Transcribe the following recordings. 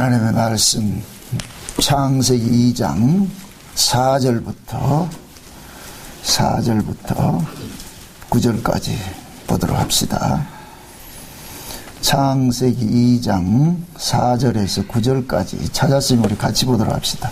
하나님의 말씀 창세기 2장 4절부터 9절까지 보도록 합시다. 창세기 2장 4절에서 9절까지 찾았으면 우리 같이 보도록 합시다.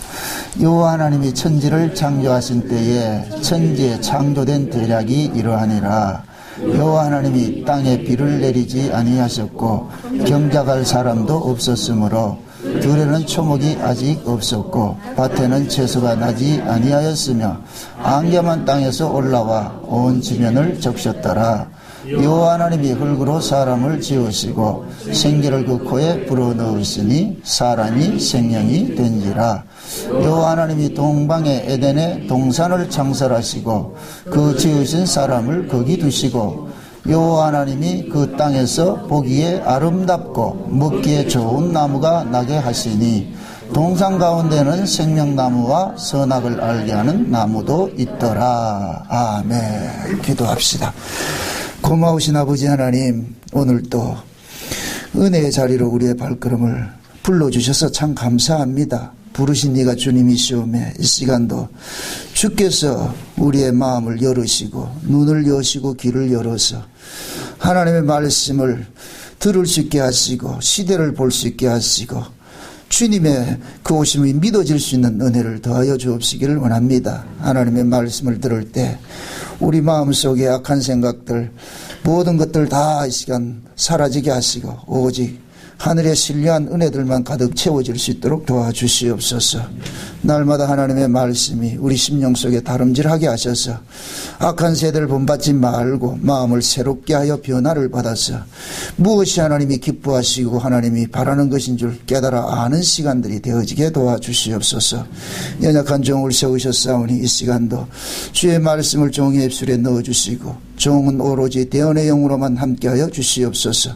여호와 하나님이 천지를 창조하신 때에 천지에 창조된 대략이 이러하니라. 여호와 하나님이 땅에 비를 내리지 아니하셨고 경작할 사람도 없었으므로 들에는 초목이 아직 없었고 밭에는 채소가 나지 아니하였으며 안개만 땅에서 올라와 온 지면을 적셨더라. 여호와 하나님이 흙으로 사람을 지으시고 생기를 그 코에 불어넣으시니 사람이 생명이 된지라. 여호와 하나님이 동방의 에덴에 동산을 창설하시고 그 지으신 사람을 거기 두시고 여호와 하나님이 그 땅에서 보기에 아름답고 먹기에 좋은 나무가 나게 하시니 동산 가운데는 생명나무와 선악을 알게 하는 나무도 있더라. 아멘. 기도합시다. 고마우신 아버지 하나님, 오늘 또 은혜의 자리로 우리의 발걸음을 불러주셔서 참 감사합니다. 부르신 이가 주님이시오매 이 시간도 주께서 우리의 마음을 열으시고 눈을 여시고 귀를 열어서 하나님의 말씀을 들을 수 있게 하시고 시대를 볼 수 있게 하시고 주님의 그 오심이 믿어질 수 있는 은혜를 더하여 주옵시기를 원합니다. 하나님의 말씀을 들을 때 우리 마음속에 악한 생각들 모든 것들 다 이 시간 사라지게 하시고 오직 하늘의 신령한 은혜들만 가득 채워질 수 있도록 도와주시옵소서. 날마다 하나님의 말씀이 우리 심령 속에 다름질하게 하셔서 악한 세대를 본받지 말고 마음을 새롭게 하여 변화를 받아서 무엇이 하나님이 기뻐하시고 하나님이 바라는 것인 줄 깨달아 아는 시간들이 되어지게 도와주시옵소서. 연약한 종을 세우셨사오니 이 시간도 주의 말씀을 종의 입술에 넣어주시고 종은 오로지 대언의 영으로만 함께하여 주시옵소서.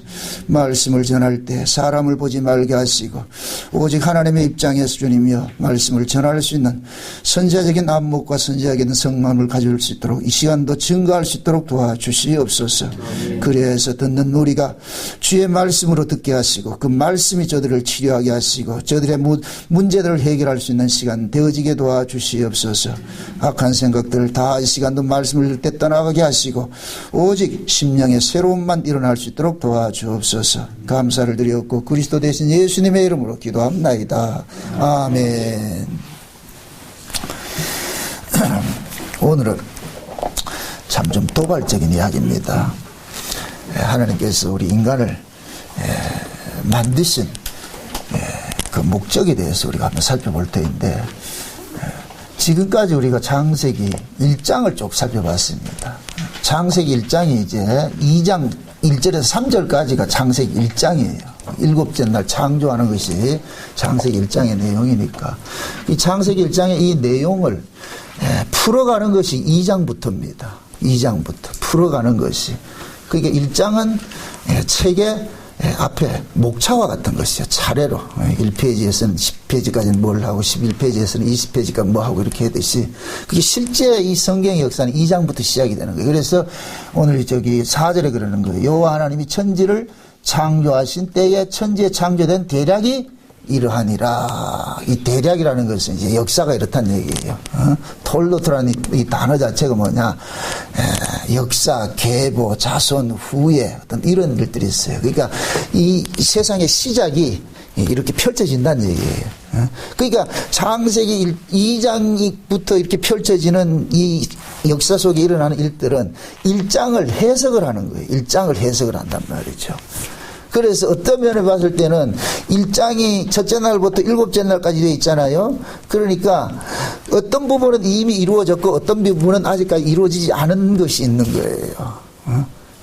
말씀을 전할 때 사람을 보지 말게 하시고 오직 하나님의 입장에서 주님이여 말씀을 전할 수 있는 선지자적인 안목과 선지자적인 성망을 가질 수 있도록 이 시간도 증거할 수 있도록 도와주시옵소서. 그래서 듣는 우리가 주의 말씀으로 듣게 하시고 그 말씀이 저들을 치료하게 하시고 저들의 문제들을 해결할 수 있는 시간 되어지게 도와주시옵소서. 악한 생각들을 다 이 시간도 말씀을 들을 때 떠나가게 하시고 오직 심령의 새로움만 일어날 수 있도록 도와주옵소서. 감사를 드렸고 그리스도 대신 예수님의 이름으로 기도합나이다. 아멘. 오늘은 참 좀 도발적인 이야기입니다. 하나님께서 우리 인간을 만드신 그 목적에 대해서 우리가 한번 살펴볼 터인데 지금까지 우리가 창세기 1장을 쭉 살펴봤습니다. 창세기 1장이 이제 2장 1절에서 3절까지가 창세기 1장이에요. 일곱째 날 창조하는 것이 창세기 1장의 내용이니까 이 창세기 1장의 이 내용을 풀어가는 것이 2장부터입니다. 2장부터 풀어가는 것이. 그러니까 1장은 책의 앞에 목차와 같은 것이죠. 차례로 1페이지에서는 10페이지까지는 뭘 하고 11페이지에서는 20페이지까지 뭐 하고 이렇게 하듯이 그게 실제 이 성경의 역사는 2장부터 시작이 되는 거예요. 그래서 오늘 저기 4절에 그러는 거예요. 여호와 하나님이 천지를 창조하신 때에 천지에 창조된 대략이 이러하니라. 이 대략이라는 것은 이제 역사가 이렇다는 얘기예요. 톨로트라는 이 단어 자체가 뭐냐, 역사, 계보, 자손, 후예 어떤 이런 일들이 있어요. 그러니까 이 세상의 시작이 이렇게 펼쳐진다는 얘기예요. 그러니까 창세기 2장부터 이렇게 펼쳐지는 이 역사 속에 일어나는 일들은 1장을 해석을 하는 거예요. 1장을 해석을 한단 말이죠. 그래서 어떤 면에 봤을 때는 1장이 첫째 날부터 일곱째 날까지 되어 있잖아요. 그러니까 어떤 부분은 이미 이루어졌고 어떤 부분은 아직까지 이루어지지 않은 것이 있는 거예요.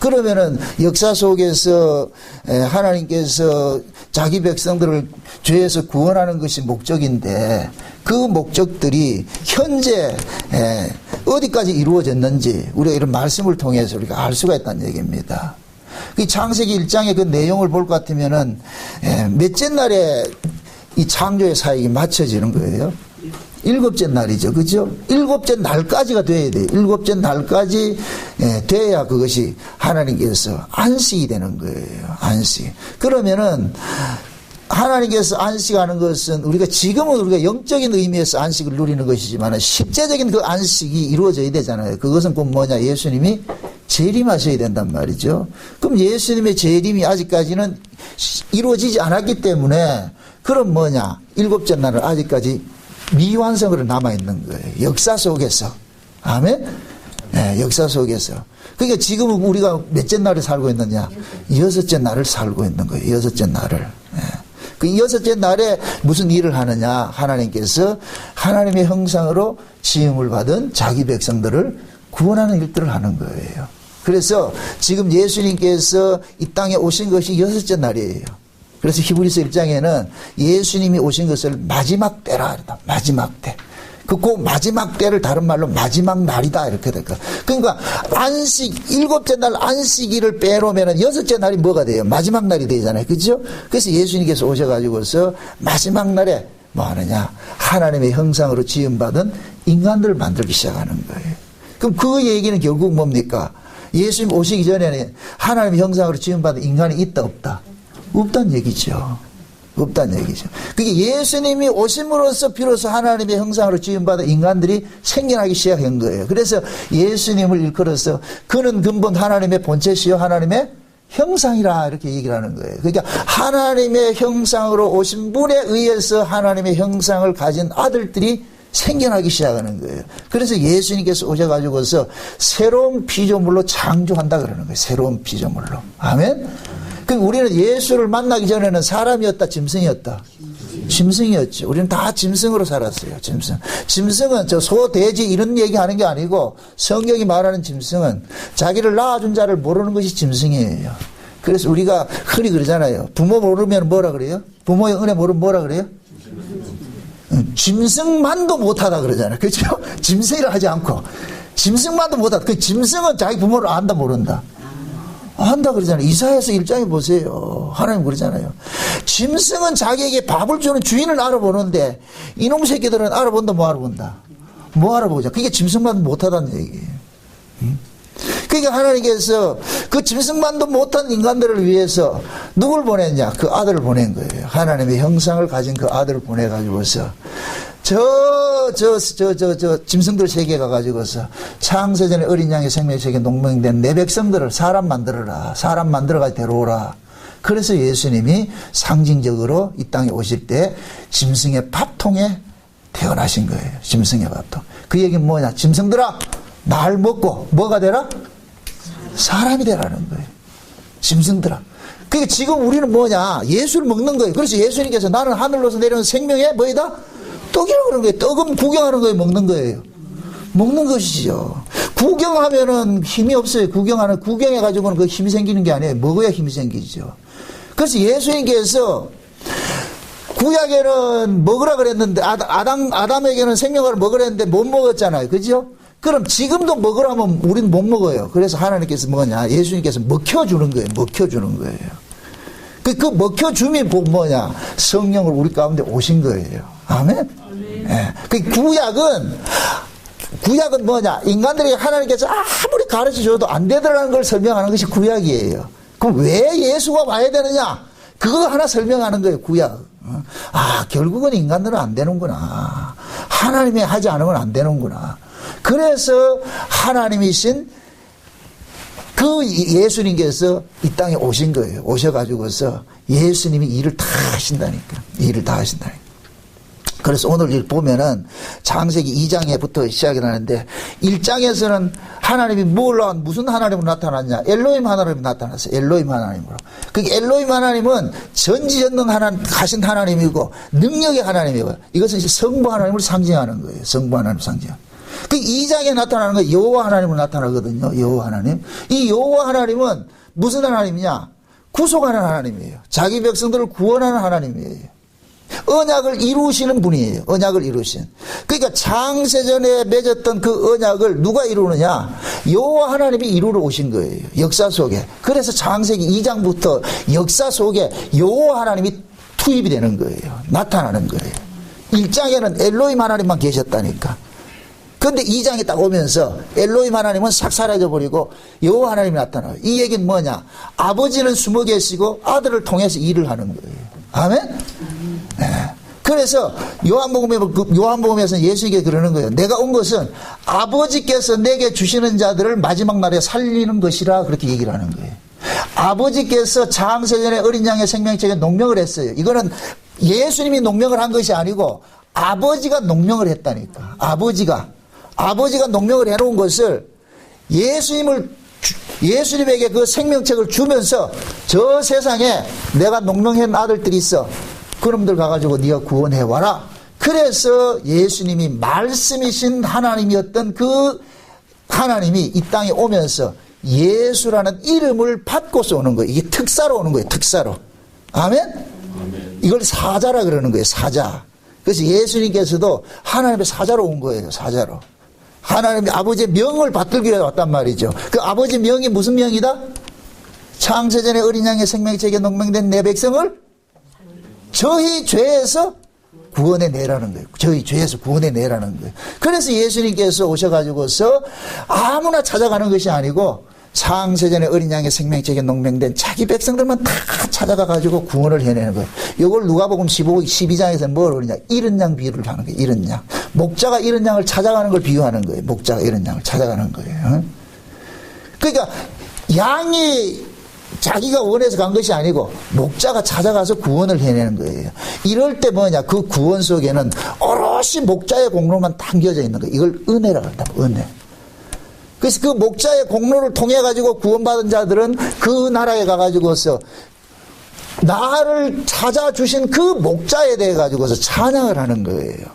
그러면은 역사 속에서 하나님께서 자기 백성들을 죄에서 구원하는 것이 목적인데 그 목적들이 현재 어디까지 이루어졌는지 우리가 이런 말씀을 통해서 우리가 알 수가 있다는 얘기입니다. 이 창세기 1장의 그 내용을 볼 것 같으면은 몇째 날에 이 창조의 사역이 맞춰지는 거예요. 일곱째 날이죠. 그죠? 일곱째 날까지가 돼야 돼요. 일곱째 날까지 돼야 그것이 하나님께서 안식이 되는 거예요. 안식. 그러면은 하나님께서 안식하는 것은 우리가 지금은 우리가 영적인 의미에서 안식을 누리는 것이지만 실제적인 그 안식이 이루어져야 되잖아요. 그것은 꼭 뭐냐? 예수님이 재림하셔야 된단 말이죠. 그럼 예수님의 재림이 아직까지는 이루어지지 않았기 때문에 그럼 뭐냐? 일곱째 날은 아직까지 미완성으로 남아있는 거예요. 역사 속에서. 아멘? 네, 역사 속에서. 그러니까 지금은 우리가 몇째 날을 살고 있느냐? 여섯째 날을 살고 있는 거예요. 여섯째 날을. 네. 그 여섯째 날에 무슨 일을 하느냐? 하나님께서 하나님의 형상으로 지음을 받은 자기 백성들을 구원하는 일들을 하는 거예요. 그래서 지금 예수님께서 이 땅에 오신 것이 여섯째 날이에요. 그래서 히브리서 1장에는 예수님이 오신 것을 마지막 때라 그랬다. 마지막 때. 그 마지막 때를 다른 말로 마지막 날이다 이렇게 될까. 그러니까 안식 일곱째 날 안식일을 빼놓으면 여섯째 날이 뭐가 돼요? 마지막 날이 되잖아요. 그렇죠? 그래서 예수님께서 오셔가지고서 마지막 날에 뭐 하느냐? 하나님의 형상으로 지음받은 인간들을 만들기 시작하는 거예요. 그럼 그 얘기는 결국 뭡니까? 예수님 오시기 전에는 하나님의 형상으로 지음받은 인간이 있다 없다? 없다는 얘기죠. 없다는 얘기죠. 그게 예수님이 오심으로써 비로소 하나님의 형상으로 지음받은 인간들이 생겨나기 시작한 거예요. 그래서 예수님을 일컬어서 그는 근본 하나님의 본체시요 하나님의 형상이라 이렇게 얘기를 하는 거예요. 그러니까 하나님의 형상으로 오신 분에 의해서 하나님의 형상을 가진 아들들이 생겨나기 시작하는 거예요. 그래서 예수님께서 오셔가지고서 새로운 피조물로 창조한다 그러는 거예요. 새로운 피조물로. 아멘? 우리는 예수를 만나기 전에는 사람이었다, 짐승이었다? 짐승이었죠. 우리는 다 짐승으로 살았어요. 짐승. 짐승은 저 소, 돼지 이런 얘기하는 게 아니고 성경이 말하는 짐승은 자기를 낳아준 자를 모르는 것이 짐승이에요. 그래서 우리가 흔히 그러잖아요. 부모 모르면 뭐라 그래요? 부모의 은혜 모르면 뭐라 그래요? 짐승만도 못하다 그러잖아요. 그렇죠? 짐승이라 하지 않고 짐승만도 못하다. 그 짐승은 자기 부모를 안다 모른다. 한다 그러잖아요. 이사야서 1장에 보세요. 하나님 그러잖아요. 짐승은 자기에게 밥을 주는 주인을 알아보는데 이놈 새끼들은 알아본다 뭐 알아본다? 뭐 알아보자. 그게 짐승만도 못하다는 얘기예요. 그러니까 하나님께서 그 짐승만도 못한 인간들을 위해서 누굴 보냈냐? 그 아들을 보낸 거예요. 하나님의 형상을 가진 그 아들을 보내가지고서 짐승들 세계에 가가지고서 창세전에 어린 양의 생명책에 농명된 내 백성들을 사람 만들어라. 사람 만들어가지고 데려오라. 그래서 예수님이 상징적으로 이 땅에 오실 때 짐승의 밥통에 태어나신 거예요. 짐승의 밥통. 그 얘기는 뭐냐? 짐승들아, 날 먹고 뭐가 되라? 사람이 되라는 거예요. 짐승들아. 그러니까 지금 우리는 뭐냐? 예수를 먹는 거예요. 그래서 예수님께서 나는 하늘로서 내려온 생명의 뭐이다? 떡이라고 그러는 거예요. 떡은 구경하는 거예요. 먹는 거예요. 먹는 것이죠. 구경하면은 힘이 없어요. 구경해가지고는 그 힘이 생기는 게 아니에요. 먹어야 힘이 생기죠. 그래서 예수님께서 구약에는 먹으라 그랬는데, 아담에게는 생명을 먹으라 했는데 못 먹었잖아요. 그죠? 그럼 지금도 먹으라면 우리는 못 먹어요. 그래서 하나님께서 뭐냐? 예수님께서 먹혀주는 거예요. 먹혀주는 거예요. 그 먹혀줌이 뭐냐? 성령을 우리 가운데 오신 거예요. 아멘? 네. 그 구약은 뭐냐? 인간들이 하나님께서 아무리 가르쳐 줘도 안 되더라는 걸 설명하는 것이 구약이에요. 그럼 왜 예수가 와야 되느냐? 그거 하나 설명하는 거예요. 구약. 결국은 인간들은 안 되는구나. 하나님이 하지 않으면 안 되는구나. 그래서 하나님이신 그 예수님께서 이 땅에 오신 거예요. 오셔가지고서 예수님이 일을 다 하신다니까. 일을 다 하신다니까. 그래서 오늘 일 보면은 창세기 2장에부터 시작이 나는데 1장에서는 하나님이 무슨 하나님으로 나타났냐? 엘로힘 하나님으로 나타났어요. 엘로힘 하나님으로. 그 엘로힘 하나님은 전지전능 하신 하나님이고 능력의 하나님이고 이것은 이제 성부 하나님을 상징하는 거예요. 성부 하나님을 상징하는. 그 2장에 나타나는 거 여호와 하나님으로 나타나거든요. 여호와 하나님. 이 여호와 하나님은 무슨 하나님이냐? 구속하는 하나님이에요. 자기 백성들을 구원하는 하나님이에요. 언약을 이루시는 분이에요. 언약을 이루신. 그러니까 창세전에 맺었던 그 언약을 누가 이루느냐? 여호와 하나님이 이루러 오신 거예요. 역사 속에. 그래서 창세기 2장부터 역사 속에 여호와 하나님이 투입이 되는 거예요. 나타나는 거예요. 1장에는 엘로힘 하나님만 계셨다니까. 그런데 2장에 딱 오면서 엘로힘 하나님은 싹 사라져 버리고 여호와 하나님이 나타나요. 이 얘기는 뭐냐? 아버지는 숨어 계시고 아들을 통해서 일을 하는 거예요. 아멘? 네. 그래서 요한복음에서 예수님께 그러는 거예요. 내가 온 것은 아버지께서 내게 주시는 자들을 마지막 날에 살리는 것이라 그렇게 얘기를 하는 거예요. 아버지께서 창세전에 어린 양의 생명책에 농명을 했어요. 이거는 예수님이 농명을 한 것이 아니고 아버지가 농명을 했다니까. 아버지가 농명을 해놓은 것을 예수님에게 그 생명책을 주면서 저 세상에 내가 농명한 아들들이 있어. 그놈들 가가지고 네가 구원해와라. 그래서 예수님이 말씀이신 하나님이었던 그 하나님이 이 땅에 오면서 예수라는 이름을 받고서 오는 거예요. 이게 특사로 오는 거예요. 특사로. 아멘? 이걸 사자라 그러는 거예요. 사자. 그래서 예수님께서도 하나님의 사자로 온 거예요. 사자로. 하나님의 아버지의 명을 받들기 위해 왔단 말이죠. 그 아버지 명이 무슨 명이다? 창세전에 어린 양의 생명책에 농명된 내 백성을 저희 죄에서 구원해내라는 거예요. 저희 죄에서 구원해내라는 거예요. 그래서 예수님께서 오셔가지고서 아무나 찾아가는 것이 아니고 창세전에 어린 양의 생명책에 농명된 자기 백성들만 다 찾아가가지고 구원을 해내는 거예요. 이걸 누가복음 12장에서 뭘 그러냐? 잃은 양 비유를 하는 거예요. 잃은 양. 목자가 잃은 양을 찾아가는 걸 비유하는 거예요. 목자가 잃은 양을 찾아가는 거예요. 그러니까 양이 자기가 원해서 간 것이 아니고 목자가 찾아가서 구원을 해내는 거예요. 이럴 때 뭐냐? 그 구원 속에는 오롯이 목자의 공로만 담겨져 있는 거예요. 이걸 은혜라고 한다. 은혜. 그래서 그 목자의 공로를 통해 가지고 구원받은 자들은 그 나라에 가가지고서 나를 찾아주신 그 목자에 대해 가지고서 찬양을 하는 거예요.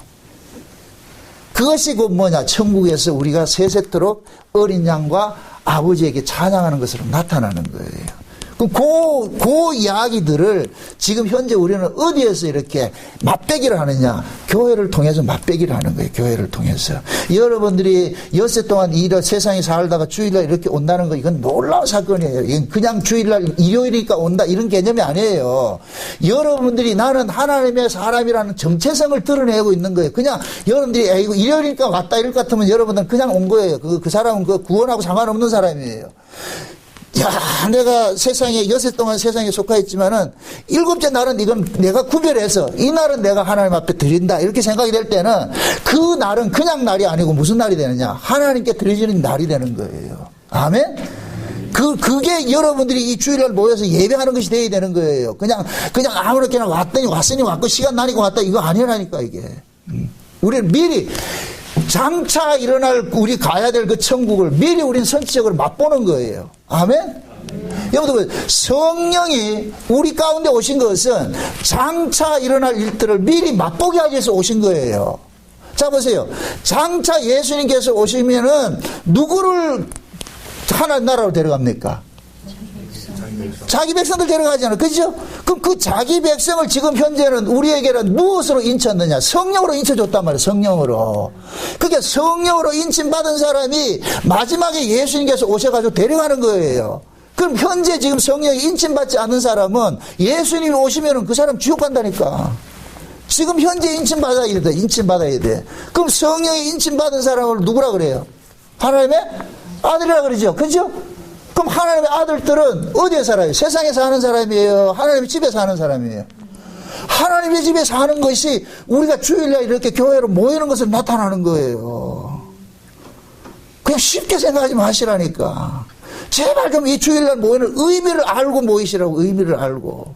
그것이 그 뭐냐? 천국에서 우리가 세세토록 어린 양과 아버지에게 찬양하는 것으로 나타나는 거예요. 그 이야기들을 지금 현재 우리는 어디에서 이렇게 맛배기를 하느냐? 교회를 통해서 맛배기를 하는 거예요. 교회를 통해서. 여러분들이 엿새 동안 세상에 살다가 주일날 이렇게 온다는 거 이건 놀라운 사건이에요. 이건 그냥 주일날 일요일이니까 온다 이런 개념이 아니에요. 여러분들이 나는 하나님의 사람이라는 정체성을 드러내고 있는 거예요. 그냥 여러분들이 이거 일요일이니까 왔다 이럴 것 같으면 여러분들은 그냥 온 거예요. 그 사람은 그 구원하고 상관없는 사람이에요. 야, 내가 세상에, 엿새 동안 세상에 속하였지만은, 일곱째 날은 이건 내가 구별해서, 이 날은 내가 하나님 앞에 드린다. 이렇게 생각이 될 때는, 그 날은 그냥 날이 아니고 무슨 날이 되느냐? 하나님께 드려지는 날이 되는 거예요. 아멘? 그게 여러분들이 이 주일날 모여서 예배하는 것이 되어야 되는 거예요. 그냥 아무렇게나 왔으니 왔고, 시간 나니까 왔다. 이거 아니라니까, 이게. 우리는 미리, 장차 일어날 우리 가야 될 그 천국을 미리 우리는 선지적으로 맛보는 거예요. 아멘? 여러분들 성령이 우리 가운데 오신 것은 장차 일어날 일들을 미리 맛보게 하기 위해서 오신 거예요. 자 보세요. 장차 예수님께서 오시면은 누구를 하나님 나라로 데려갑니까? 자기 백성들 데려가잖아요. 그죠? 그럼 그 자기 백성을 지금 현재는 우리에게는 무엇으로 인쳤느냐? 성령으로 인쳐줬단 말이에요. 성령으로. 그게 성령으로 인침받은 사람이 마지막에 예수님께서 오셔가지고 데려가는 거예요. 그럼 현재 지금 성령이 인침받지 않는 사람은 예수님이 오시면은 그 사람 지옥 간다니까. 지금 현재 인침받아야 돼. 인침받아야 돼. 그럼 성령이 인침받은 사람을 누구라 그래요? 하나님의 아들이라 그러죠. 그죠? 그럼 하나님의 아들들은 어디에 살아요? 세상에 사는 사람이에요? 하나님의 집에 사는 사람이에요? 하나님의 집에 사는 것이 우리가 주일날 이렇게 교회로 모이는 것을 나타나는 거예요. 그냥 쉽게 생각하지 마시라니까. 제발 좀 이 주일날 모이는 의미를 알고 모이시라고. 의미를 알고.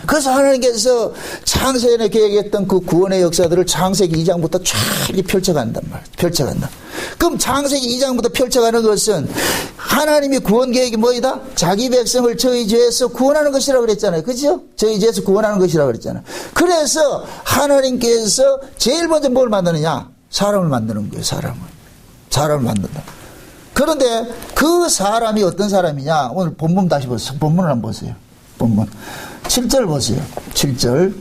그래서 하나님께서 창세전에 계획했던 그 구원의 역사들을 창세기 2장부터 쫙 펼쳐간단 말이에요. 펼쳐간다. 그럼 창세기 2장부터 펼쳐가는 것은 하나님의 구원 계획이 뭐이다? 자기 백성을 저희 죄에서 구원하는 것이라고 그랬잖아요. 그죠? 저희 죄에서 구원하는 것이라고 그랬잖아요. 그래서 하나님께서 제일 먼저 뭘 만드느냐? 사람을 만드는 거예요. 사람을 만든다. 그런데 그 사람이 어떤 사람이냐? 오늘 본문 다시 보세요. 본문을 한번 보세요. 본문. 7절 보세요. 7절.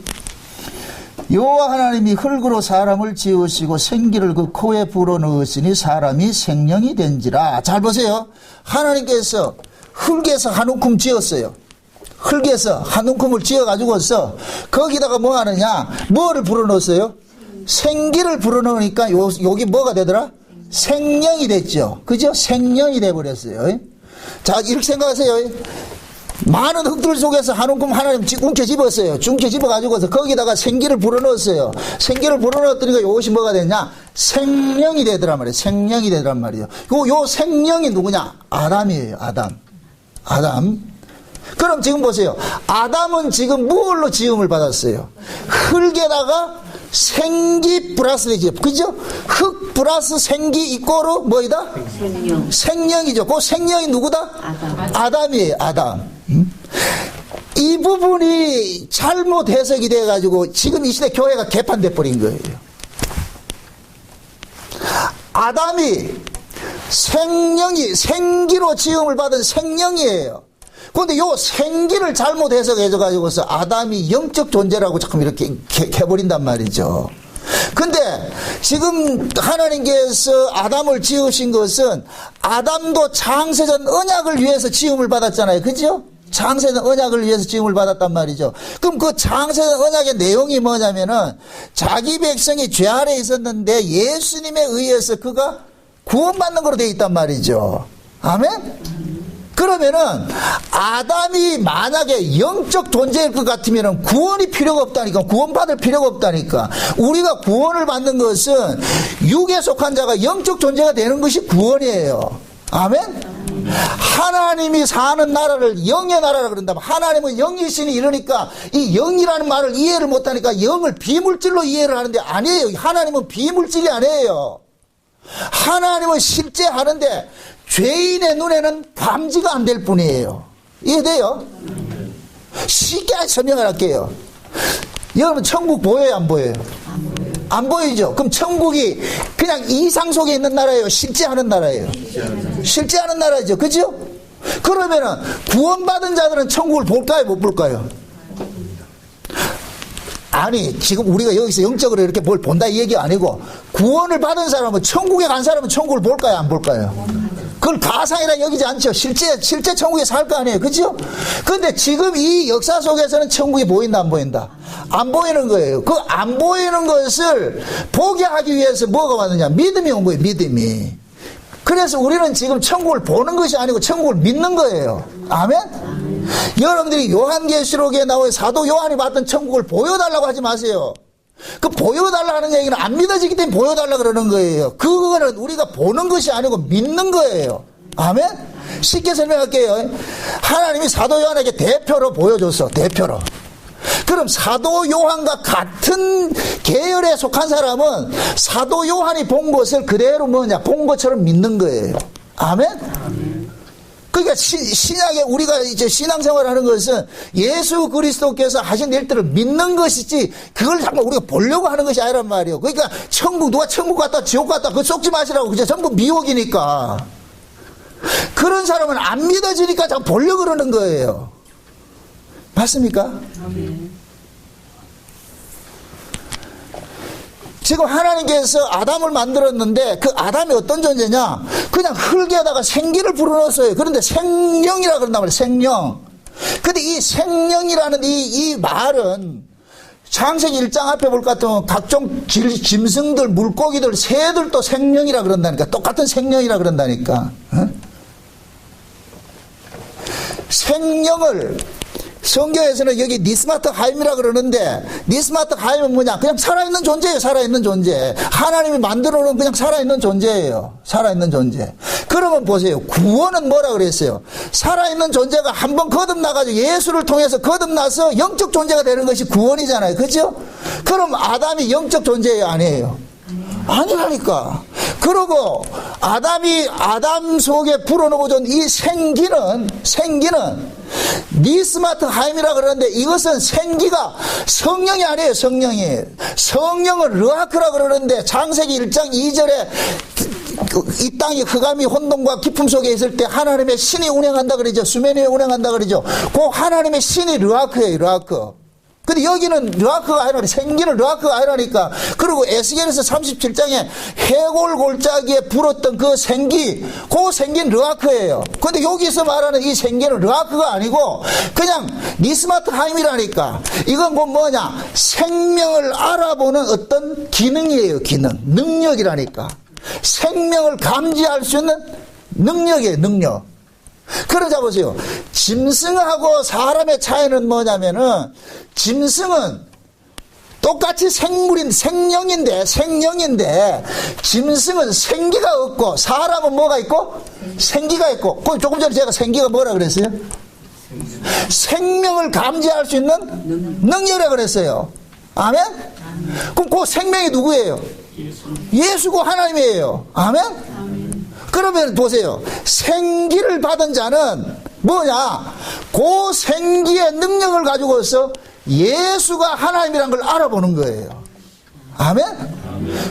여호와 하나님이 흙으로 사람을 지으시고 생기를 그 코에 불어넣으시니 사람이 생명이 된지라. 잘 보세요. 하나님께서 흙에서 한 움큼 지었어요. 흙에서 한 움큼을 지어가지고서 거기다가 뭐 하느냐? 뭐를 불어넣었어요? 생기를 불어넣으니까 여기 뭐가 되더라? 생명이 됐죠. 그죠? 생명이 돼버렸어요. 자, 이렇게 생각하세요. 많은 흙들 속에서 한 움큼 하나님 움켜집었어요. 움켜집어가지고서 거기다가 생기를 불어넣었어요. 생기를 불어넣었더니 이것이 뭐가 되냐? 생명이 되더란 말이에요. 생명이 되더란 말이에요. 요 생명이 누구냐? 아담이에요. 아담. 그럼 지금 보세요. 아담은 지금 무엇로 지음을 받았어요? 흙에다가 생기 플러스 지음. 그죠? 흙 플러스 생기 이꼬르 뭐이다? 생명이죠. 그 생명이 누구다? 아담이에요. 아담. 이 부분이 잘못 해석이 돼가지고 지금 이 시대 교회가 개판돼 버린 거예요. 아담이 생기로 지음을 받은 생명이에요. 그런데 요 생기를 잘못 해석해줘가지고서 아담이 영적 존재라고 자꾸 이렇게 해버린단 말이죠. 근데 지금 하나님께서 아담을 지으신 것은 아담도 창세전 언약을 위해서 지음을 받았잖아요. 그죠? 창세전 언약을 위해서 지음을 받았단 말이죠. 그럼 그 창세전 언약의 내용이 뭐냐면은 자기 백성이 죄 아래 있었는데 예수님에 의해서 그가 구원받는 거로 되어 있단 말이죠. 아멘? 그러면은 아담이 만약에 영적 존재일 것 같으면은 구원이 필요가 없다니까. 구원받을 필요가 없다니까. 우리가 구원을 받는 것은 육에 속한 자가 영적 존재가 되는 것이 구원이에요. 아멘? 하나님이 사는 나라를 영의 나라라 그런다면 하나님은 영이시니 이러니까 이 영이라는 말을 이해를 못하니까 영을 비물질로 이해를 하는데 아니에요. 하나님은 비물질이 아니에요. 하나님은 실제 하는데 죄인의 눈에는 감지가 안 될 뿐이에요. 이해돼요? 쉽게 설명을 할게요. 여러분 천국 보여요 안 보여요? 안 보이죠? 그럼 천국이 그냥 이상 속에 있는 나라예요? 실제 하는 나라예요? 실제 하는 나라죠. 그죠? 그러면은 구원받은 자들은 천국을 볼까요 못 볼까요? 아니 지금 우리가 여기서 영적으로 이렇게 뭘 본다 이 얘기가 아니고 구원을 받은 사람은 천국에 간 사람은 천국을 볼까요 안 볼까요? 그걸 가상이라 여기지 않죠. 실제 천국에 살 거 아니에요. 그죠? 근데 지금 이 역사 속에서는 천국이 보인다 안 보인다? 안 보이는 거예요. 그 안 보이는 것을 보게 하기 위해서 뭐가 왔느냐? 믿음이 온 거예요. 믿음이. 그래서 우리는 지금 천국을 보는 것이 아니고 천국을 믿는 거예요. 아멘? 여러분들이 요한계시록에 나와 사도 요한이 봤던 천국을 보여달라고 하지 마세요. 그 보여달라 하는 얘기는 안 믿어지기 때문에 보여달라 그러는 거예요. 그거는 우리가 보는 것이 아니고 믿는 거예요. 아멘? 쉽게 설명할게요. 하나님이 사도 요한에게 대표로 보여줬어. 대표로. 그럼 사도 요한과 같은 계열에 속한 사람은 사도 요한이 본 것을 그대로 뭐냐? 본 것처럼 믿는 거예요. 아멘? 그러니까 신약에 우리가 이제 신앙생활을 하는 것은 예수 그리스도께서 하신 일들을 믿는 것이지 그걸 자꾸 우리가 보려고 하는 것이 아니란 말이에요. 그러니까 누가 천국 갔다 지옥 갔다 그거 속지 마시라고. 그죠? 전부 미혹이니까. 그런 사람은 안 믿어지니까 자꾸 보려고 그러는 거예요. 맞습니까? 지금 하나님께서 아담을 만들었는데 그 아담이 어떤 존재냐? 그냥 흙에다가 생기를 불어넣었어요. 그런데 생명이라 그런단 말이에요. 생명. 근데 이 생명이라는 이 말은 창세기 1장 앞에 볼 것 같으면 각종 짐승들, 물고기들, 새들도 생명이라 그런다니까. 똑같은 생명이라 그런다니까. 어? 생명을 성경에서는 여기 니스마트 하임이라 그러는데 니스마트 하임은 뭐냐? 그냥 살아있는 존재예요. 살아있는 존재. 하나님이 만들어 놓은 그냥 살아있는 존재예요. 살아있는 존재. 그러면 보세요. 구원은 뭐라 그랬어요? 살아있는 존재가 한번 거듭나가지고 예수를 통해서 거듭나서 영적 존재가 되는 것이 구원이잖아요. 그죠? 그럼 아담이 영적 존재예요? 아니에요? 아니라니까. 그리고 아담 속에 불어넣어준 이 생기는 니스마트 하임이라 그러는데 이것은 생기가 성령이 아니에요. 성령은 르하크라 그러는데 창세기 1장 2절에 이 땅이 흑암이 혼돈과 기품 속에 있을 때 하나님의 신이 운행한다 그러죠. 수면 위에 운행한다 그러죠. 그 하나님의 신이 르하크예요. 르하크. 근데 여기는 르하크가 아니라 생기는 르하크가 아니라니까. 그리고 에스겔에서 37장에 해골 골짜기에 불었던 그 생기는 르하크예요. 근데 여기서 말하는 이 생기는 르하크가 아니고 그냥 니스마트 하임이라니까. 이건 뭐냐? 생명을 알아보는 어떤 기능이에요. 능력이라니까. 생명을 감지할 수 있는 능력이에요. 능력. 그럼 자 보세요. 짐승하고 사람의 차이는 뭐냐면은, 짐승은 똑같이 생명인데, 짐승은 생기가 없고, 사람은 뭐가 있고? 생기가 있고. 조금 전에 제가 생기가 뭐라 그랬어요? 생명을 감지할 수 있는 능력이라 그랬어요. 아멘? 그럼 그 생명이 누구예요? 예수고 하나님이에요. 아멘? 그러면 보세요. 생기를 받은 자는 뭐냐? 그 생기의 능력을 가지고서 예수가 하나님이란 걸 알아보는 거예요. 아멘?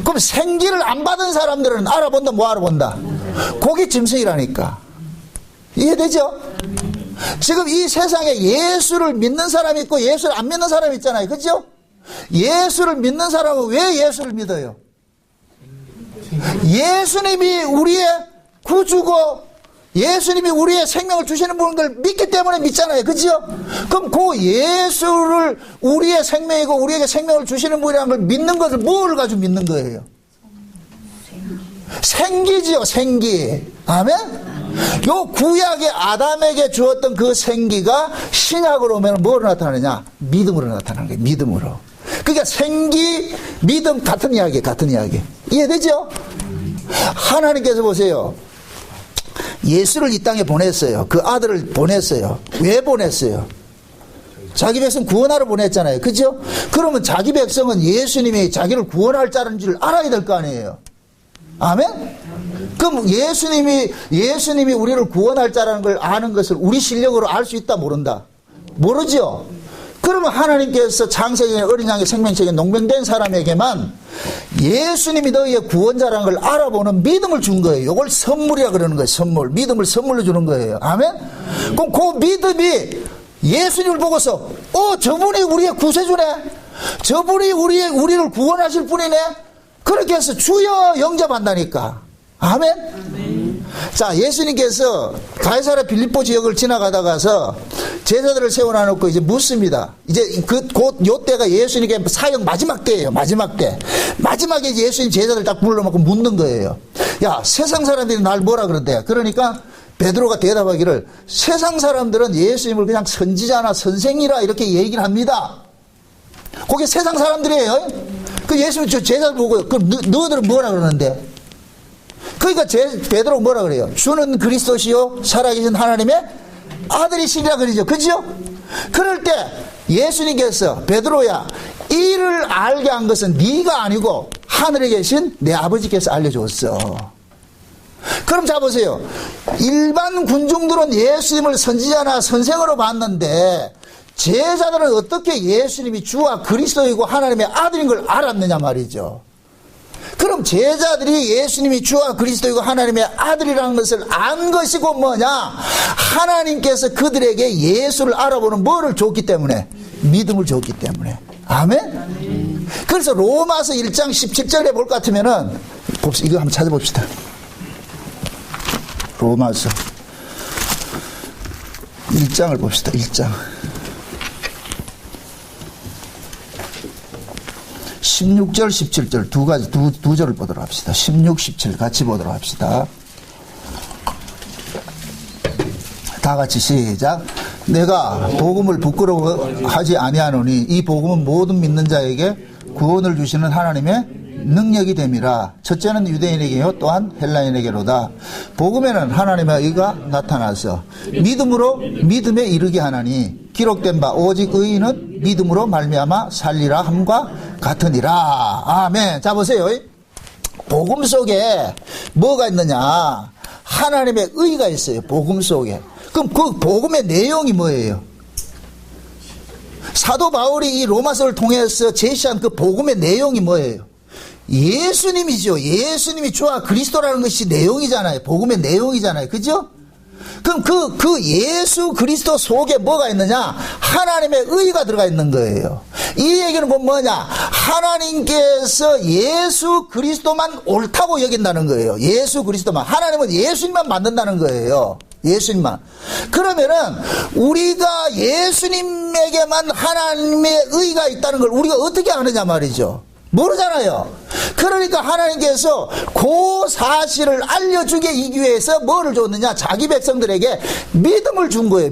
그럼 생기를 안 받은 사람들은 알아본다, 뭐 알아본다? 거기 짐승이라니까. 이해되죠? 지금 이 세상에 예수를 믿는 사람이 있고 예수를 안 믿는 사람이 있잖아요. 그죠? 예수를 믿는 사람은 왜 예수를 믿어요? 예수님이 우리의 구주고 예수님이 우리의 생명을 주시는 분인 걸 믿기 때문에 믿잖아요. 그죠? 그럼 그 예수를 우리의 생명이고 우리에게 생명을 주시는 분이라는 걸 믿는 것을 뭘 가지고 믿는 거예요? 생기지요, 생기. 아멘? 요 구약의 아담에게 주었던 그 생기가 신약으로 오면 뭐로 나타나느냐? 믿음으로 나타나는 거예요. 믿음으로. 그러니까 생기, 믿음 같은 이야기. 이해되죠? 하나님께서 보세요. 예수를 이 땅에 보냈어요. 그 아들을 보냈어요. 왜 보냈어요? 자기 백성 구원하러 보냈잖아요. 그죠? 그러면 자기 백성은 예수님이 자기를 구원할 자인 줄 알아야 될 거 아니에요. 아멘? 그럼 예수님이 우리를 구원할 자라는 걸 아는 것을 우리 실력으로 알 수 있다, 모른다? 모르죠? 그러면 하나님께서 창세기에 어린 양의 생명책에 농변된 사람에게만 예수님이 너희의 구원자라는 걸 알아보는 믿음을 준 거예요. 이걸 선물이라 그러는 거예요. 선물. 믿음을 선물로 주는 거예요. 아멘? 그럼 그 믿음이 예수님을 보고서 저분이 우리의 구세주네. 저분이 우리를 구원하실 분이네. 그렇게 해서 주여 영접한다니까. 아멘? 자, 예수님께서 가이사랴 빌립보 지역을 지나가다가서 제자들을 세워놔놓고 이제 묻습니다. 이제 곧 요때가 예수님께 사역 마지막 때예요. 마지막 때. 마지막에 이제 예수님 제자들 딱 불러놓고 묻는 거예요. 야, 세상 사람들이 날 뭐라 그런대. 그러니까 베드로가 대답하기를 세상 사람들은 예수님을 그냥 선지자나 선생이라 이렇게 얘기를 합니다. 그게 세상 사람들이에요. 그 예수님 저 제자들 보고 그럼 너희들은 뭐라 그러는데? 그러니까 베드로가 뭐라 그래요? 주는 그리스도시요 살아계신 하나님의 아들이시라 그러죠. 그죠? 그럴 때 예수님께서 베드로야, 이를 알게 한 것은 네가 아니고 하늘에 계신 내 아버지께서 알려줬어. 그럼 자 보세요. 일반 군중들은 예수님을 선지자나 선생으로 봤는데 제자들은 어떻게 예수님이 주와 그리스도이고 하나님의 아들인 걸 알았느냐 말이죠. 그럼 제자들이 예수님이 주와 그리스도이고 하나님의 아들이라는 것을 안 것이고 뭐냐? 하나님께서 그들에게 예수를 알아보는 뭐를 줬기 때문에? 믿음을 줬기 때문에. 아멘? 그래서 로마서 1장 17절에 볼 것 같으면은 이거 한번 찾아봅시다. 로마서 1장을 봅시다. 1장 16절 17절 두 가지 두 절을 보도록 합시다. 16, 17 같이 보도록 합시다. 다 같이 시작. 내가 복음을 부끄러워하지 아니하노니 이 복음은 모든 믿는 자에게 구원을 주시는 하나님의 능력이 됨이라. 첫째는 유대인에게요 또한 헬라인에게로다. 복음에는 하나님의 의가 나타나서 믿음으로 믿음에 이르게 하나니 기록된 바 오직 의인은 믿음으로 말미암아 살리라 함과 같으니라. 아멘. 자 보세요. 복음 속에 뭐가 있느냐? 하나님의 의가 있어요. 복음 속에. 그럼 그 복음의 내용이 뭐예요? 사도 바울이 이 로마서를 통해서 제시한 그 복음의 내용이 뭐예요? 예수님이죠. 예수님이 주와 그리스도라는 것이 내용이잖아요. 복음의 내용이잖아요. 그죠? 그럼 그 예수 그리스도 속에 뭐가 있느냐? 하나님의 의가 들어가 있는 거예요. 이 얘기는 뭐냐? 하나님께서 예수 그리스도만 옳다고 여긴다는 거예요. 예수 그리스도만. 하나님은 예수님만 만든다는 거예요. 예수님만. 그러면은 우리가 예수님에게만 하나님의 의가 있다는 걸 우리가 어떻게 아느냐 말이죠. 모르잖아요. 그러니까 하나님께서 그 사실을 알려주기 위해서 뭐를 줬느냐? 자기 백성들에게 믿음을 준 거예요.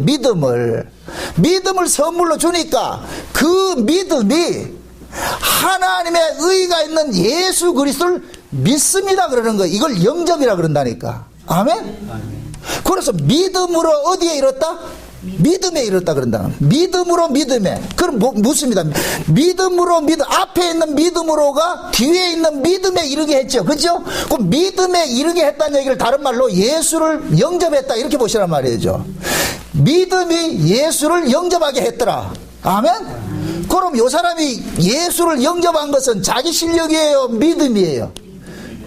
믿음을 선물로 주니까 그 믿음이 하나님의 의가 있는 예수 그리스도를 믿습니다 그러는 거예요. 이걸 영접이라 그런다니까. 아멘? 그래서 믿음으로 어디에 이뤘다? 믿음에 이뤘다 그런다. 믿음으로 믿음에. 그럼 묻습니다. 믿음으로 믿음. 앞에 있는 믿음으로가 뒤에 있는 믿음에 이르게 했죠. 그죠? 그 믿음에 이르게 했다는 얘기를 다른 말로 예수를 영접했다. 이렇게 보시란 말이죠. 믿음이 예수를 영접하게 했더라. 아멘? 그럼 요 사람이 예수를 영접한 것은 자기 실력이에요? 믿음이에요?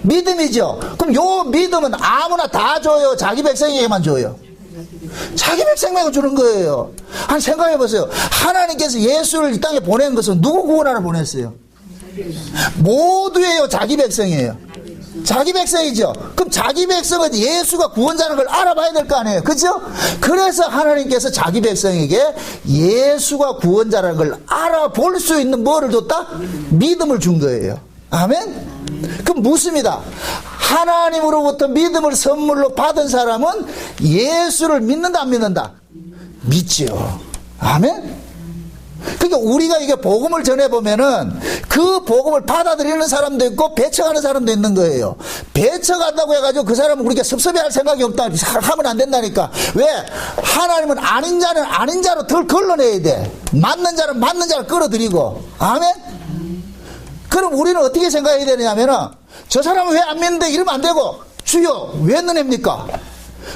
믿음이죠. 그럼 요 믿음은 아무나 다 줘요? 자기 백성에게만 줘요? 자기 백성에게 주는 거예요. 한 생각해 보세요. 하나님께서 예수를 이 땅에 보낸 것은 누구 구원하러 보냈어요? 모두예요? 자기 백성이에요? 자기 백성이죠. 그럼 자기 백성은 예수가 구원자라는 걸 알아봐야 될 거 아니에요. 그죠? 그래서 하나님께서 자기 백성에게 예수가 구원자라는 걸 알아볼 수 있는 뭐를 줬다? 믿음을 준 거예요. 아멘? 그럼 묻습니다. 하나님으로부터 믿음을 선물로 받은 사람은 예수를 믿는다 안 믿는다? 믿지요. 아멘? 그러니까 우리가 이게 복음을 전해보면은 그 복음을 받아들이는 사람도 있고 배척하는 사람도 있는 거예요. 배척한다고 해가지고 그 사람은 우리가 섭섭해할 생각이 없다 하면 안 된다니까. 왜? 하나님은 아닌 자는 아닌 자로 덜 걸러내야 돼. 맞는 자는 맞는 자를 끌어들이고. 아멘? 그럼 우리는 어떻게 생각해야 되냐면은 저 사람은 왜 안 믿는데 이러면 안 되고, 주여 왜 너냅니까?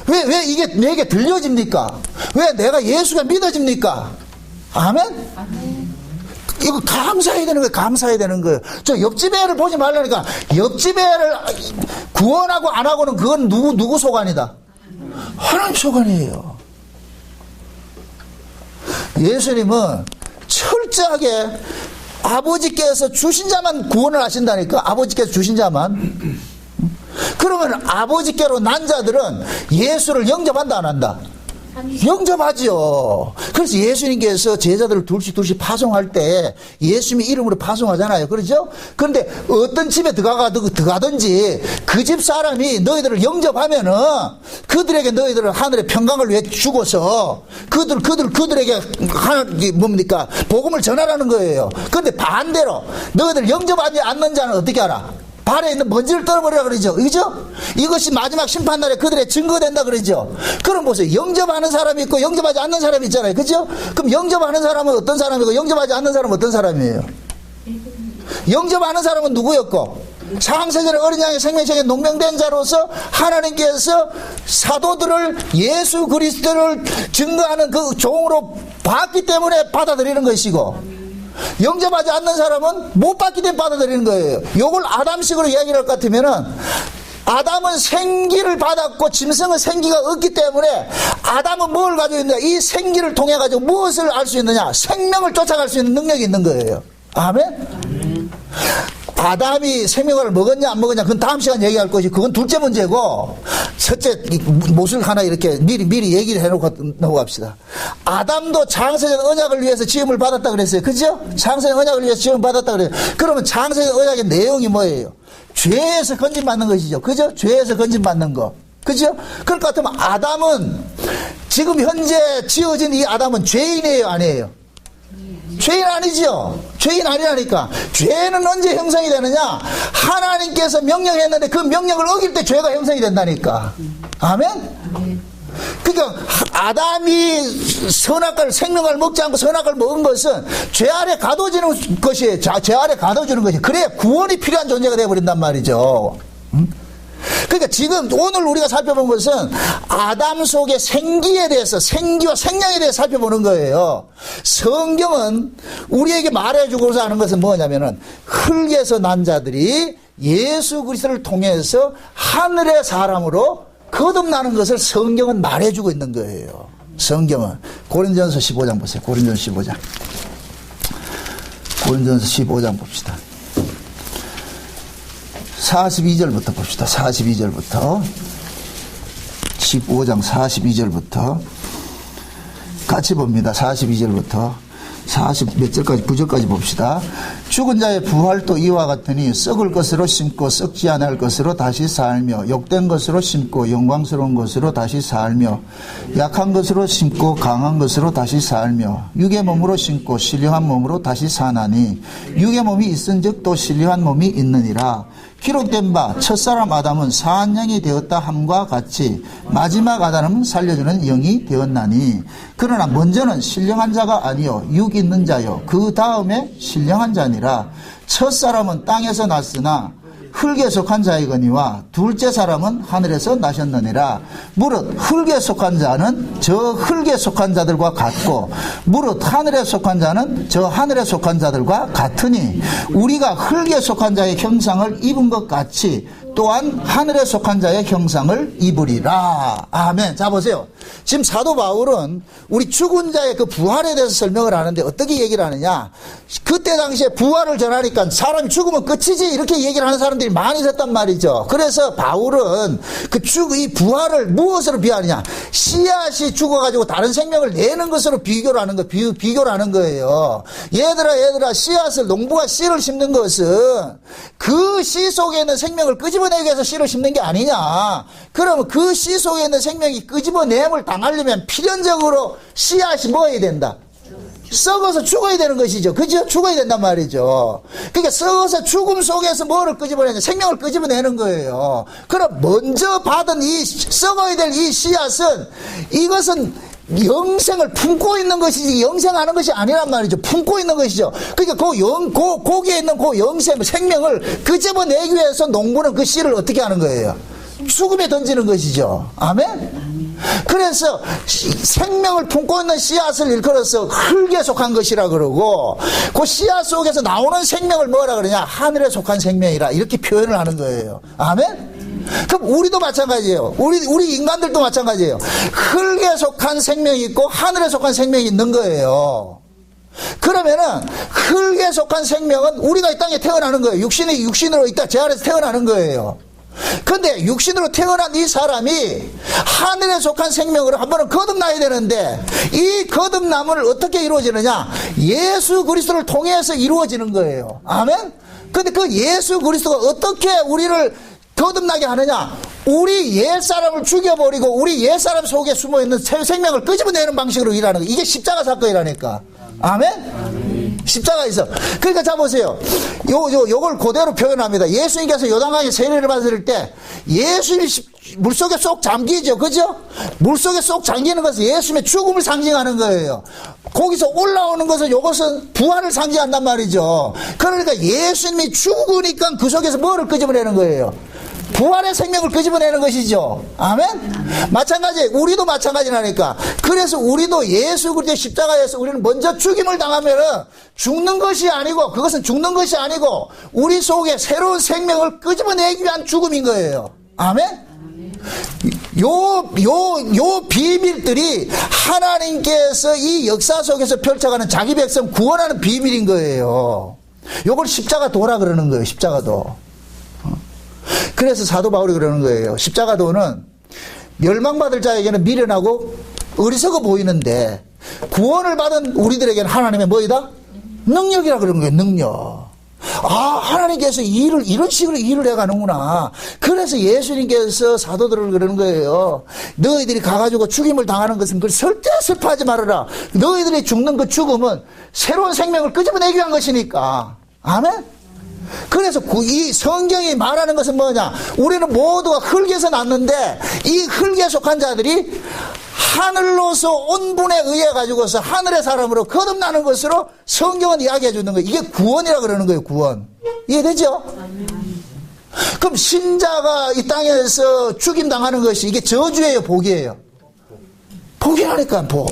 왜 이게 내게 들려집니까? 왜 내가 예수가 믿어집니까? 아멘? 이거 감사해야 되는 거예요. 감사해야 되는 거예요. 저 옆집 애를 보지 말라니까. 옆집 애를 구원하고 안 하고는 그건 누구 소관이다? 하나님 소관이에요. 예수님은 철저하게 아버지께서 주신 자만 구원을 하신다니까. 아버지께서 주신 자만. 그러면 아버지께로 난 자들은 예수를 영접한다 안 한다? 영접하죠. 그래서 예수님께서 제자들을 둘씩 파송할 때 예수님의 이름으로 파송하잖아요. 그렇죠? 그런데 어떤 집에 들어가든지 그 집 사람이 너희들을 영접하면은 그들에게 너희들은 하늘의 평강을 위해 주고서 그들에게 뭡니까? 복음을 전하라는 거예요. 그런데 반대로 너희들 영접하지 않는 자는 어떻게 하라? 발에 있는 먼지를 떨어버리라 그러죠. 그죠? 이것이 마지막 심판날에 그들의 증거된다 그러죠. 그럼 보세요. 영접하는 사람이 있고 영접하지 않는 사람이 있잖아요. 그죠? 그럼 영접하는 사람은 어떤 사람이고 영접하지 않는 사람은 어떤 사람이에요? 영접하는 사람은 누구였고? 창세전에 어린 양의 생명책에 농명된 자로서 하나님께서 사도들을 예수 그리스도를 증거하는 그 종으로 봤기 때문에 받아들이는 것이고, 영접하지 않는 사람은 못 받기 때문에 받아들이는 거예요. 요걸 아담식으로 이야기를 할 것 같으면은, 아담은 생기를 받았고 짐승은 생기가 없기 때문에 아담은 뭘 가지고 있느냐? 이 생기를 통해 가지고 무엇을 알 수 있느냐? 생명을 쫓아갈 수 있는 능력이 있는 거예요. 아멘? 아담이 생명을 먹었냐 안 먹었냐 그건 다음 시간 얘기할 것이, 그건 둘째 문제고, 첫째 못을 하나 이렇게 미리 얘기를 해놓고 갑시다. 아담도 창세전 언약을 위해서 지음을 받았다 그랬어요. 그죠? 창세전 언약을 위해서 지음을 받았다 그래요. 그러면 창세전 언약의 내용이 뭐예요? 죄에서 건진받는 것이죠. 그죠? 죄에서 건진받는 거. 그죠? 그럴 것 같으면 아담은, 지금 현재 지어진 이 아담은 죄인이에요 아니에요? 죄인 아니죠? 죄인 아니라니까. 죄는 언제 형성이 되느냐? 하나님께서 명령했는데 그 명령을 어길 때 죄가 형성이 된다니까. 아멘? 그러니까 아담이 선악과를, 생명을 먹지 않고 선악과를 먹은 것은 죄 아래 가둬지는 것이에요. 죄 아래 가둬주는 것이. 그래야 구원이 필요한 존재가 되어버린단 말이죠. 그러니까 지금 오늘 우리가 살펴본 것은 아담 속의 생기에 대해서, 생기와 생명에 대해서 살펴보는 거예요. 성경은 우리에게 말해주고자 하는 것은 뭐냐면은, 흙에서 난 자들이 예수 그리스도를 통해서 하늘의 사람으로 거듭나는 것을 성경은 말해주고 있는 거예요. 성경은. 고린도전서 15장 보세요. 고린도전서 15장. 고린도전서 15장 봅시다. 42절부터 봅시다. 42절부터. 15장 42절부터. 같이 봅니다. 42절부터. 40 몇 절까지 9절까지 봅시다. 죽은 자의 부활도 이와 같으니 썩을 것으로 심고 썩지 않을 것으로 다시 살며 욕된 것으로 심고 영광스러운 것으로 다시 살며 약한 것으로 심고 강한 것으로 다시 살며 육의 몸으로 심고 신령한 몸으로 다시 사나니 육의 몸이 있은즉 또 신령한 몸이 있느니라. 기록된 바 첫사람 아담은 사한 영이 되었다 함과 같이 마지막 아담은 살려주는 영이 되었나니 그러나 먼저는 신령한 자가 아니요 육 있는 자요 그 다음에 신령한 자니라. 첫사람은 땅에서 났으나 흙에 속한 자이거니와 둘째 사람은 하늘에서 나셨느니라. 무릇 흙에 속한 자는 저 흙에 속한 자들과 같고 무릇 하늘에 속한 자는 저 하늘에 속한 자들과 같으니 우리가 흙에 속한 자의 형상을 입은 것 같이 또한 하늘에 속한 자의 형상을 입으리라. 아멘. 자 보세요. 지금 사도 바울은 우리 죽은 자의 그 부활에 대해서 설명을 하는데 어떻게 얘기를 하느냐. 그때 당시에 부활을 전하니까 사람이 죽으면 끝이지 이렇게 얘기를 하는 사람들이 많이 있었단 말이죠. 그래서 바울은 이 부활을 무엇으로 비하느냐. 씨앗이 죽어가지고 다른 생명을 내는 것으로 비교를 하는 거예요. 얘들아 씨앗을 농부가 씨를 심는 것은 그 씨 속에 있는 생명을 끄집어내기 위해서 씨를 심는 게 아니냐. 그러면 그 씨 속에 있는 생명이 끄집어냄을 당하려면 필연적으로 씨앗이 뭐해야 된다? 썩어서 죽어야 되는 것이죠. 그죠? 죽어야 된단 말이죠. 그러니까 썩어서 죽음 속에서 뭐를 끄집어내냐? 생명을 끄집어내는 거예요. 그럼 먼저 받은 이 썩어야 될 이 씨앗은 이것은 영생을 품고 있는 것이지 영생하는 것이 아니란 말이죠. 품고 있는 것이죠. 그러니까 거기에 있는 그 영생, 생명을 끄집어내기 위해서 농부는 그 씨를 어떻게 하는 거예요? 죽음에 던지는 것이죠. 아멘? 그래서 생명을 품고 있는 씨앗을 일컬어서 흙에 속한 것이라 그러고 그 씨앗 속에서 나오는 생명을 뭐라 그러냐? 하늘에 속한 생명이라 이렇게 표현을 하는 거예요. 아멘? 그럼 우리도 마찬가지예요. 우리 인간들도 마찬가지예요. 흙에 속한 생명이 있고 하늘에 속한 생명이 있는 거예요. 그러면은 흙에 속한 생명은 우리가 이 땅에 태어나는 거예요. 육신으로 있다 제 아래에서 태어나는 거예요. 근데 육신으로 태어난 이 사람이 하늘에 속한 생명으로 한 번은 거듭나야 되는데 이 거듭남을 어떻게 이루어지느냐? 예수 그리스도를 통해서 이루어지는 거예요. 아멘? 근데 그 예수 그리스도가 어떻게 우리를 거듭나게 하느냐? 우리 옛사람을 죽여버리고 우리 옛사람 속에 숨어있는 생명을 끄집어내는 방식으로 일하는 거예요. 이게 십자가 사건이라니까. 아멘? 십자가 있어. 그러니까 자 보세요. 요걸 그대로 표현합니다. 예수님께서 요단강에 세례를 받을 때 예수님이 물속에 쏙 잠기죠. 그죠? 물속에 쏙 잠기는 것은 예수님의 죽음을 상징하는 거예요. 거기서 올라오는 것은 요것은 부활을 상징한단 말이죠. 그러니까 예수님이 죽으니까 그 속에서 뭐를 끄집어내는 거예요? 부활의 생명을 끄집어내는 것이죠. 아멘? 마찬가지, 우리도 마찬가지라니까. 그래서 우리도 예수 그리스도의 십자가에서 우리는 먼저 죽임을 당하면은 죽는 것이 아니고, 그것은 죽는 것이 아니고, 우리 속에 새로운 생명을 끄집어내기 위한 죽음인 거예요. 아멘? 요 비밀들이 하나님께서 이 역사 속에서 펼쳐가는 자기 백성 구원하는 비밀인 거예요. 요걸 십자가도라 그러는 거예요. 십자가도. 그래서 사도 바울이 그러는 거예요. 십자가도는 멸망받을 자에게는 미련하고 어리석어 보이는데 구원을 받은 우리들에게는 하나님의 뭐이다? 능력이라 그러는 거예요. 능력. 아, 하나님께서 이런 식으로 일을 해가는구나. 그래서 예수님께서 사도들을 그러는 거예요. 너희들이 가가지고 죽임을 당하는 것은 그걸 절대 슬퍼하지 말아라. 너희들이 죽는 그 죽음은 새로운 생명을 끄집어내기 위한 것이니까. 아멘? 그래서 이 성경이 말하는 것은 뭐냐? 우리는 모두가 흙에서 났는데 이 흙에 속한 자들이 하늘로서 온 분에 의해 가지고서 하늘의 사람으로 거듭나는 것으로 성경은 이야기해 주는 거예요. 이게 구원이라 그러는 거예요. 구원. 이해되죠? 그럼 신자가 이 땅에서 죽임당하는 것이 이게 저주예요? 복이에요? 복이라니까. 복.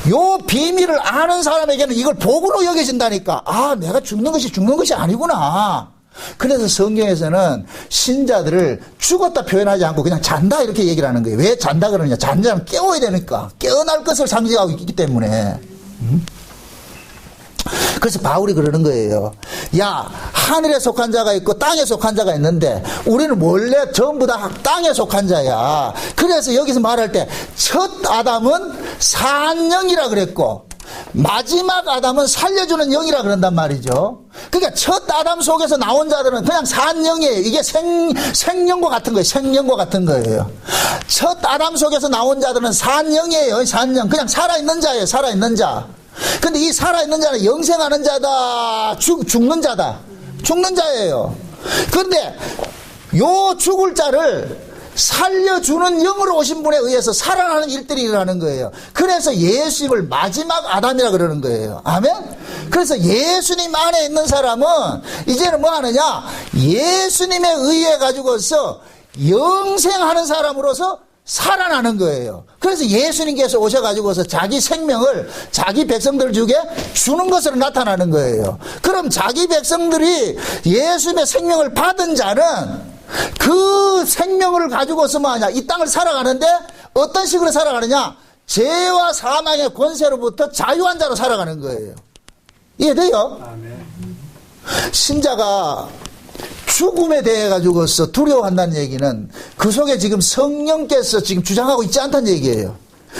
요 비밀을 아는 사람에게는 이걸 복으로 여겨진다니까. 아, 내가 죽는 것이 아니구나. 그래서 성경에서는 신자들을 죽었다 표현하지 않고 그냥 잔다 이렇게 얘기를 하는 거예요. 왜 잔다 그러냐? 잔다면 깨워야 되니까. 깨어날 것을 상징하고 있기 때문에. 그래서 바울이 그러는 거예요. 야, 하늘에 속한 자가 있고 땅에 속한 자가 있는데 우리는 원래 전부 다 땅에 속한 자야. 그래서 여기서 말할 때 첫 아담은 산영이라 그랬고 마지막 아담은 살려주는 영이라 그런단 말이죠. 그러니까 첫 아담 속에서 나온 자들은 그냥 산 영이에요. 이게 생명과 같은 거예요. 생명과 같은 거예요. 첫 아담 속에서 나온 자들은 산 영이에요. 산 영. 그냥 살아있는 자예요. 살아있는 자. 근데 이 살아있는 자는 영생하는 자다. 죽는 자다. 죽는 자예요. 그런데 요 죽을 자를 살려주는 영으로 오신 분에 의해서 살아나는 일들이 일어나는 거예요. 그래서 예수님을 마지막 아담이라 그러는 거예요. 아멘? 그래서 예수님 안에 있는 사람은 이제는 뭐 하느냐? 예수님에 의해 가지고서 영생하는 사람으로서 살아나는 거예요. 그래서 예수님께서 오셔가지고서 자기 생명을 자기 백성들 중에 주는 것으로 나타나는 거예요. 그럼 자기 백성들이 예수님의 생명을 받은 자는 그 생명을 가지고서 뭐하냐? 이 땅을 살아가는데 어떤 식으로 살아가느냐? 죄와 사망의 권세로부터 자유한 자로 살아가는 거예요. 이해돼요? 신자가 죽음에 대해 가지고서 두려워한다는 얘기는 그 속에 지금 성령께서 지금 주장하고 있지 않다는 얘기예요.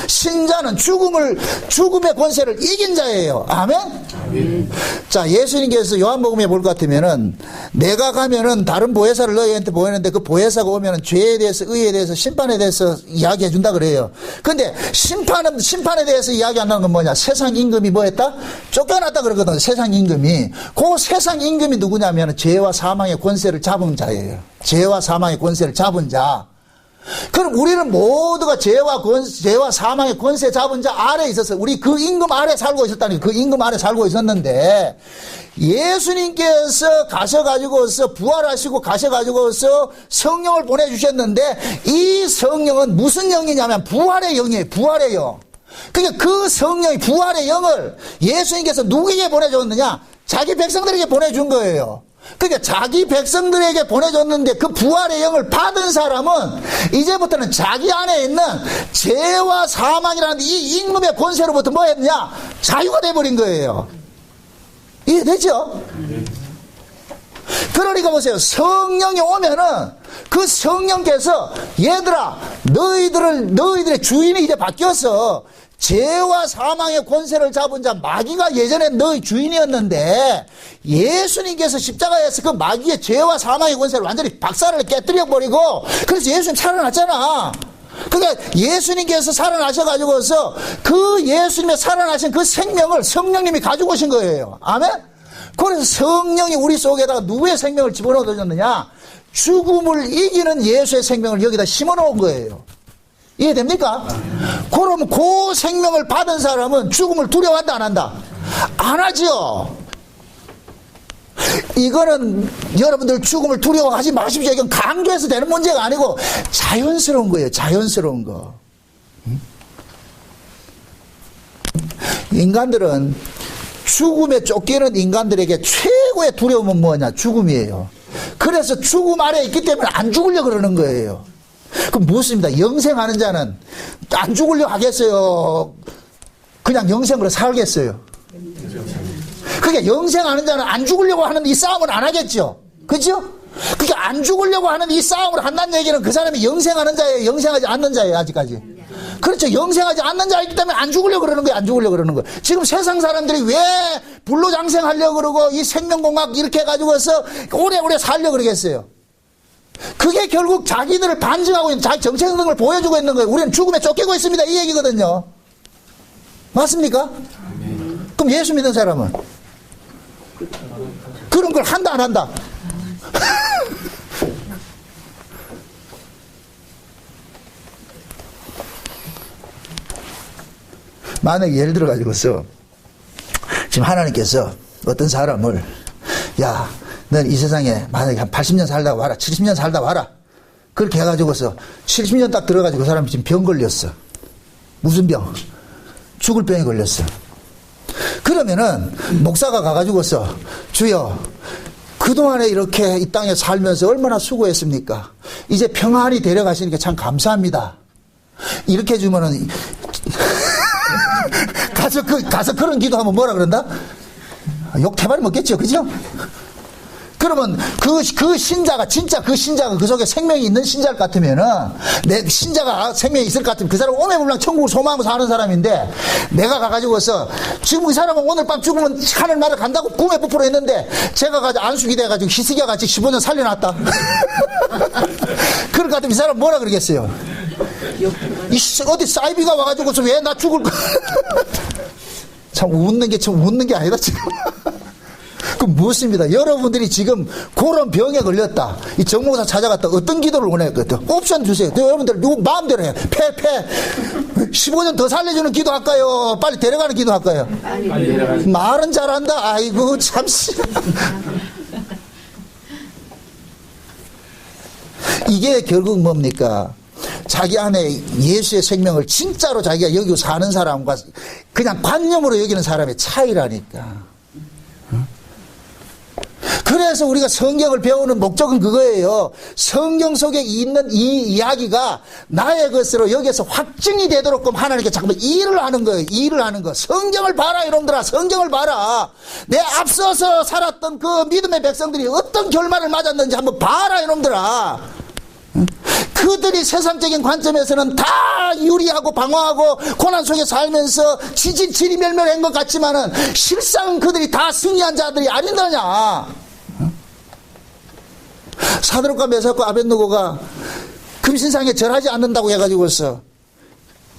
신자는 죽음의 권세를 이긴 자예요. 아멘? 자, 예수님께서 요한복음에 볼 것 같으면은 내가 가면은 다른 보혜사를 너희한테 보내는데 그 보혜사가 오면은 죄에 대해서, 의에 대해서, 심판에 대해서 이야기해 준다 그래요. 근데 심판에 대해서 이야기한다는 건 뭐냐? 세상 임금이 뭐 했다? 쫓겨났다 그러거든요. 세상 임금이. 그 세상 임금이 누구냐면 죄와 사망의 권세를 잡은 자예요. 죄와 사망의 권세를 잡은 자. 그럼 우리는 모두가 죄와 사망의 권세 잡은 자 아래에 있어서 우리 그 임금 아래 살고 있었다니, 그 임금 아래 살고 있었는데 예수님께서 가셔가지고서 부활하시고 가셔가지고서 성령을 보내주셨는데 이 성령은 무슨 영이냐면 부활의 영이에요. 부활의 영. 그러니까 그 성령이 부활의 영을 예수님께서 누구에게 보내줬느냐? 자기 백성들에게 보내준 거예요. 그러니까 자기 백성들에게 보내줬는데 그 부활의 영을 받은 사람은 이제부터는 자기 안에 있는 죄와 사망이라는 이 임금의 권세로부터 뭐 했느냐? 자유가 돼버린 거예요. 이해되죠? 그러니까 보세요. 성령이 오면은 그 성령께서 얘들아 너희들의 주인이 이제 바뀌었어. 죄와 사망의 권세를 잡은 자 마귀가 예전에 너희 주인이었는데 예수님께서 십자가에서 그 마귀의 죄와 사망의 권세를 완전히 박살을 깨뜨려버리고 그래서 예수님 살아났잖아. 그러니까 예수님께서 살아나셔가지고서 그 예수님의 살아나신 그 생명을 성령님이 가지고 오신 거예요. 아멘? 그래서 성령이 우리 속에다가 누구의 생명을 집어넣어 줬느냐? 죽음을 이기는 예수의 생명을 여기다 심어놓은 거예요. 이해됩니까? 그러면 그 생명을 받은 사람은 죽음을 두려워한다 안 한다? 안 하죠. 이거는 여러분들 죽음을 두려워하지 마십시오. 이건 강조해서 되는 문제가 아니고 자연스러운 거예요. 자연스러운 거. 인간들은 죽음에 쫓기는 인간들에게 최고의 두려움은 뭐냐? 죽음이에요. 그래서 죽음 아래에 있기 때문에 안 죽으려고 그러는 거예요. 그럼 무엇입니다? 영생하는 자는 안 죽으려고 하겠어요? 그냥 영생으로 살겠어요? 그러니까 영생하는 자는 안 죽으려고 하는 이 싸움을 안 하겠죠? 그죠? 그러니까 안 죽으려고 하는 이 싸움을 한다는 얘기는 그 사람이 영생하는 자예요? 영생하지 않는 자예요? 아직까지? 그렇죠. 영생하지 않는 자이기 때문에 안 죽으려고 그러는 거예요. 안 죽으려고 그러는 거예요. 지금 세상 사람들이 왜 불로장생하려고 그러고 이 생명공학 이렇게 해가지고서 오래오래 살려고 그러겠어요? 그게 결국 자기들을 반증하고 있는 자기 정체성 등을 보여주고 있는 거예요. 우리는 죽음에 쫓기고 있습니다. 이 얘기거든요. 맞습니까? 그럼 예수 믿는 사람은 그런 걸 한다 안 한다? 만약에 예를 들어 가지고서 지금 하나님께서 어떤 사람을 야 넌 이 세상에 만약에 한 80년 살다 와라 70년 살다 와라 그렇게 해가지고서 70년 딱 들어가지고 그 사람이 지금 병 걸렸어. 무슨 병? 죽을 병에 걸렸어. 그러면은 목사가 가가지고서 주여 그동안에 이렇게 이 땅에 살면서 얼마나 수고했습니까? 이제 평안히 데려가시니까 참 감사합니다. 이렇게 해주면은 가서 그런 기도하면 뭐라 그런다? 욕 태발 먹겠죠, 그죠? 그러면 그 신자가, 진짜 그 신자가 그 속에 생명이 있는 신자일 것 같으면은, 내 신자가 생명이 있을 것 같으면 그 사람은 오매불망 천국을 소망하고 사는 사람인데, 내가 가가지고서 지금 이 사람은 오늘 밤 죽으면 하늘나라 간다고 꿈에 부풀어 있는데, 제가 가지고 안수기 돼가지고 희석이가 같이 15년 살려놨다. 그럴 것 같으면 이 사람 뭐라 그러겠어요? 어디 사이비가 와가지고서 왜 나 죽을까? 참 웃는 게 아니다 지금. 그 무엇입니다? 여러분들이 지금 그런 병에 걸렸다. 이 정목사 찾아갔다. 어떤 기도를 원했거든? 옵션 주세요. 여러분들 마음대로 해. 15년 더 살려주는 기도 할까요? 빨리 데려가는 기도 할까요? 말은 잘한다. 아이고 참씨. 이게 결국 뭡니까? 자기 안에 예수의 생명을 진짜로 자기가 여기고 사는 사람과 그냥 관념으로 여기는 사람의 차이라니까. 그래서 우리가 성경을 배우는 목적은 그거예요. 성경 속에 있는 이 이야기가 나의 것으로 여기서 확증이 되도록 하나님께 잠깐만 일을 하는 거예요. 일을 하는 거. 성경을 봐라 이놈들아. 성경을 봐라. 내 앞서서 살았던 그 믿음의 백성들이 어떤 결말을 맞았는지 한번 봐라 이놈들아. 그들이 세상적인 관점에서는 다 유리하고 방황하고 고난 속에 살면서 지리멸멸한 것 같지만은 실상은 그들이 다 승리한 자들이 아니더냐. 사드락과 메삭과 아벳느고가 금신상에 절하지 않는다고 해가지고서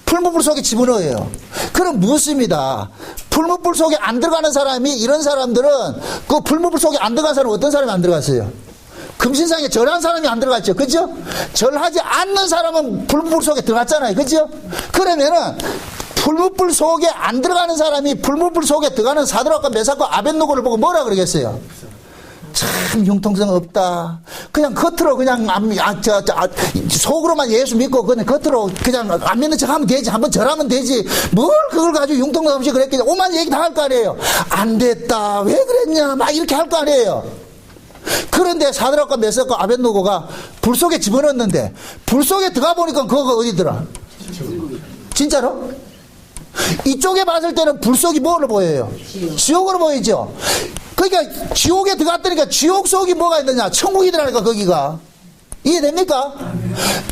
풀무불 속에 집어넣어요. 그럼 무엇입니다? 풀무불 속에 안 들어가는 사람이, 이런 사람들은 그 풀무불 속에 안 들어간 사람은 어떤 사람이 안 들어갔어요? 금신상에 절한 사람이 안 들어갔죠. 그죠? 절하지 않는 사람은 풀무불 속에 들어갔잖아요. 그죠? 그러면은 풀무불 속에 안 들어가는 사람이 풀무불 속에 들어가는 사드락과 메삭과 아벳느고를 보고 뭐라 그러겠어요? 참 융통성 없다. 그냥 겉으로 그냥 속으로만 예수 믿고 그냥 겉으로 그냥 안 믿는 척 하면 되지. 한번 절하면 되지. 뭘 그걸 가지고 융통성 없이 그랬겠냐. 오만 얘기 다 할 거 아니에요. 안 됐다. 왜 그랬냐. 막 이렇게 할 거 아니에요. 그런데 사드락과 메삭과 아벳느고가 불 속에 집어넣었는데 불 속에 들어가 보니까 그거가 어디더라? 진짜로? 이쪽에 봤을 때는 불 속이 뭐로 보여요? 지옥으로 보이죠? 그러니까 지옥에 들어갔다니까 지옥 속이 뭐가 있느냐? 천국이더라니까 거기가. 이해됩니까?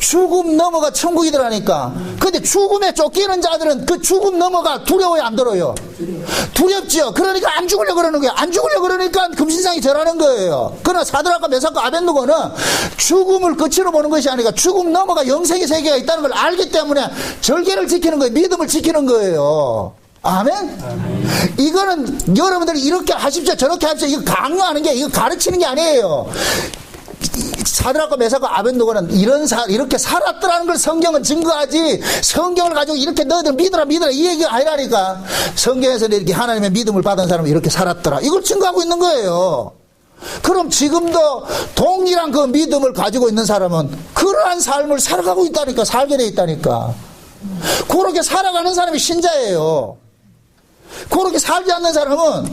죽음 넘어가 천국이더라니까. 근데 죽음에 쫓기는 자들은 그 죽음 넘어가 두려워요 안 들어요? 두렵죠. 그러니까 안 죽으려고 그러는 거예요. 안 죽으려고 그러니까 금신상이 절하는 거예요. 그러나 사드락과 메삭과 아벳느고는 죽음을 끝으로 보는 것이 아니라 죽음 넘어가 영생의 세계가 있다는 걸 알기 때문에 절개를 지키는 거예요. 믿음을 지키는 거예요. 아멘? 아멘. 이거는 여러분들이 이렇게 하십시오 저렇게 하십시오 이거 강요하는 게, 이거 가르치는 게 아니에요. 사드락과 메삭과 아벳느고는 이렇게 살았더라는 걸 성경은 증거하지, 성경을 가지고 이렇게 너희들 믿어라 이 얘기가 아니라니까. 성경에서는 이렇게 하나님의 믿음을 받은 사람은 이렇게 살았더라, 이걸 증거하고 있는 거예요. 그럼 지금도 동일한 그 믿음을 가지고 있는 사람은 그러한 삶을 살아가고 있다니까. 살게 돼 있다니까. 그렇게 살아가는 사람이 신자예요. 그렇게 살지 않는 사람은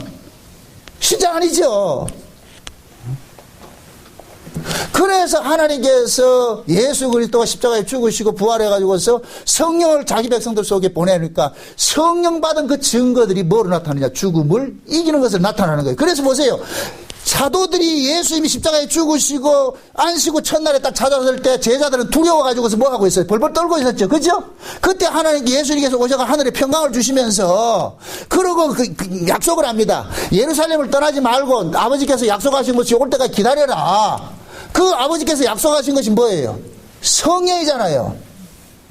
신자 아니죠. 그래서 하나님께서 예수 그리스도가 십자가에 죽으시고 부활해가지고서 성령을 자기 백성들 속에 보내니까 성령 받은 그 증거들이 뭐로 나타나냐? 죽음을 이기는 것을 나타나는 거예요. 그래서 보세요. 사도들이 예수님이 십자가에 죽으시고 안식구 첫날에 딱 찾아왔을 때 제자들은 두려워가지고서 뭐 하고 있어요? 벌벌 떨고 있었죠. 그죠? 그때 하나님 예수님께서 오셔가 하늘에 평강을 주시면서 그러고 그 약속을 합니다. 예루살렘을 떠나지 말고 아버지께서 약속하신 것이 올 때까지 기다려라. 그 아버지께서 약속하신 것이 뭐예요? 성령이잖아요.